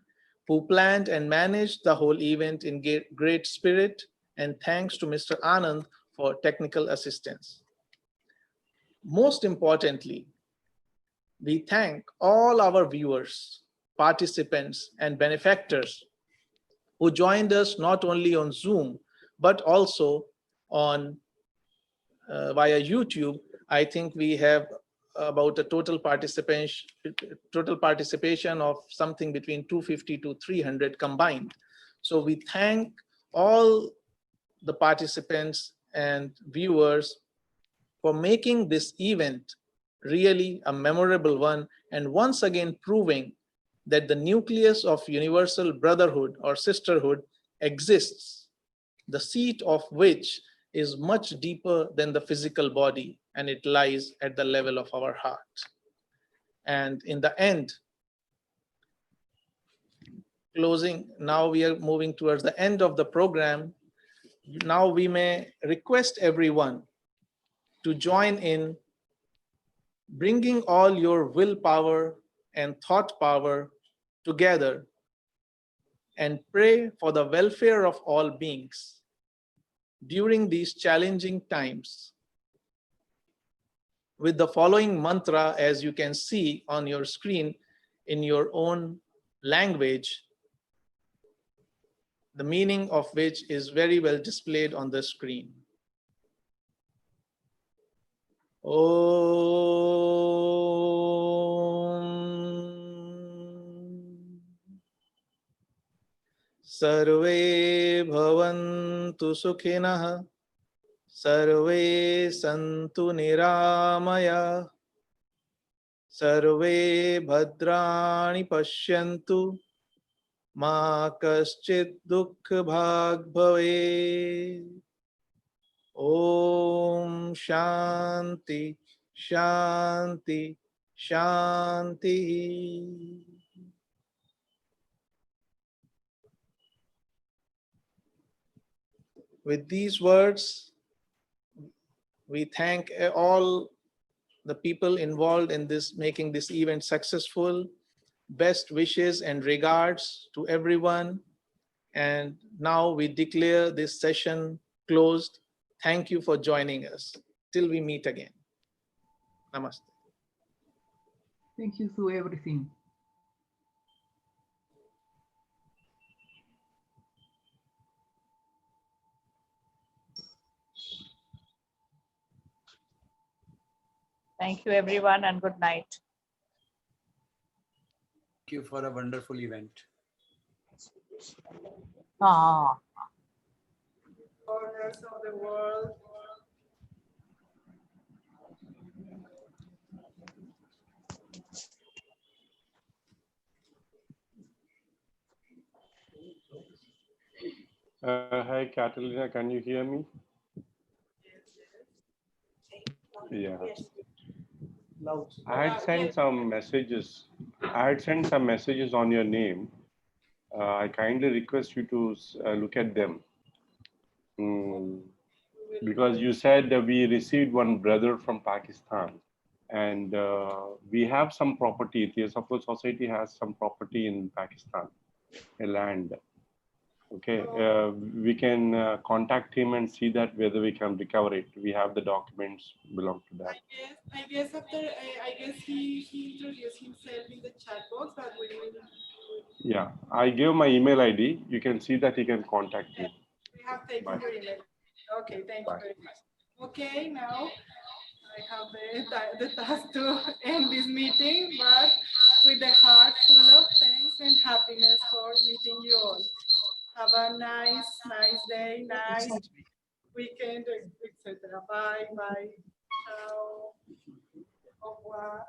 S11: who planned and managed the whole event in great spirit, and thanks to Mr. Anand for technical assistance. Most importantly, we thank all our viewers, participants, and benefactors who joined us not only on Zoom, but also on via YouTube. I think we have about a total participation of something between 250 to 300 combined. So we thank all the participants and viewers for making this event really a memorable one, and once again proving that the nucleus of universal brotherhood or sisterhood exists, the seat of which is much deeper than the physical body, and it lies at the level of our heart. And in the end, closing, now we are moving towards the end of the program. Now we may request everyone to join in bringing all your willpower and thought power together and pray for the welfare of all beings during these challenging times with the following mantra, as you can see on your screen in your own language, the meaning of which is very well displayed on the screen. Sarve bhavantu sukhinah, sarve santu niramaya, sarve bhadrani pashyantu, ma kaschid dukha bhag bhave. Om Shanti, Shanti, Shanti. With these words, we thank all the people involved in this, making this event successful. Best wishes and regards to everyone. And now we declare this session closed. Thank you for joining us. Till we meet again. Namaste.
S12: Thank you to everything.
S13: Thank you, everyone, and good night.
S14: Thank you for a wonderful event.
S1: Corners of the world.
S15: Hi, Catalina, can you hear me? Yeah. I had sent some messages. On your name. I kindly request you to look at them. Because you said that we received one brother from Pakistan, and we have some property. Theosophical Society has some property in Pakistan, a land. Okay, we can contact him and see that whether we can recover it. We have the documents belong to that.
S1: I guess after I guess he introduced himself in the chat box, but we will.
S15: Yeah, I gave my email ID. You can see that he can contact me.
S1: We have taken your email. Okay, thank you very much. Okay, now I have the task to end this meeting, but with a heart full of thanks and happiness for meeting you all. Have a nice day, nice weekend, etc. Bye, bye. Ciao. Au revoir.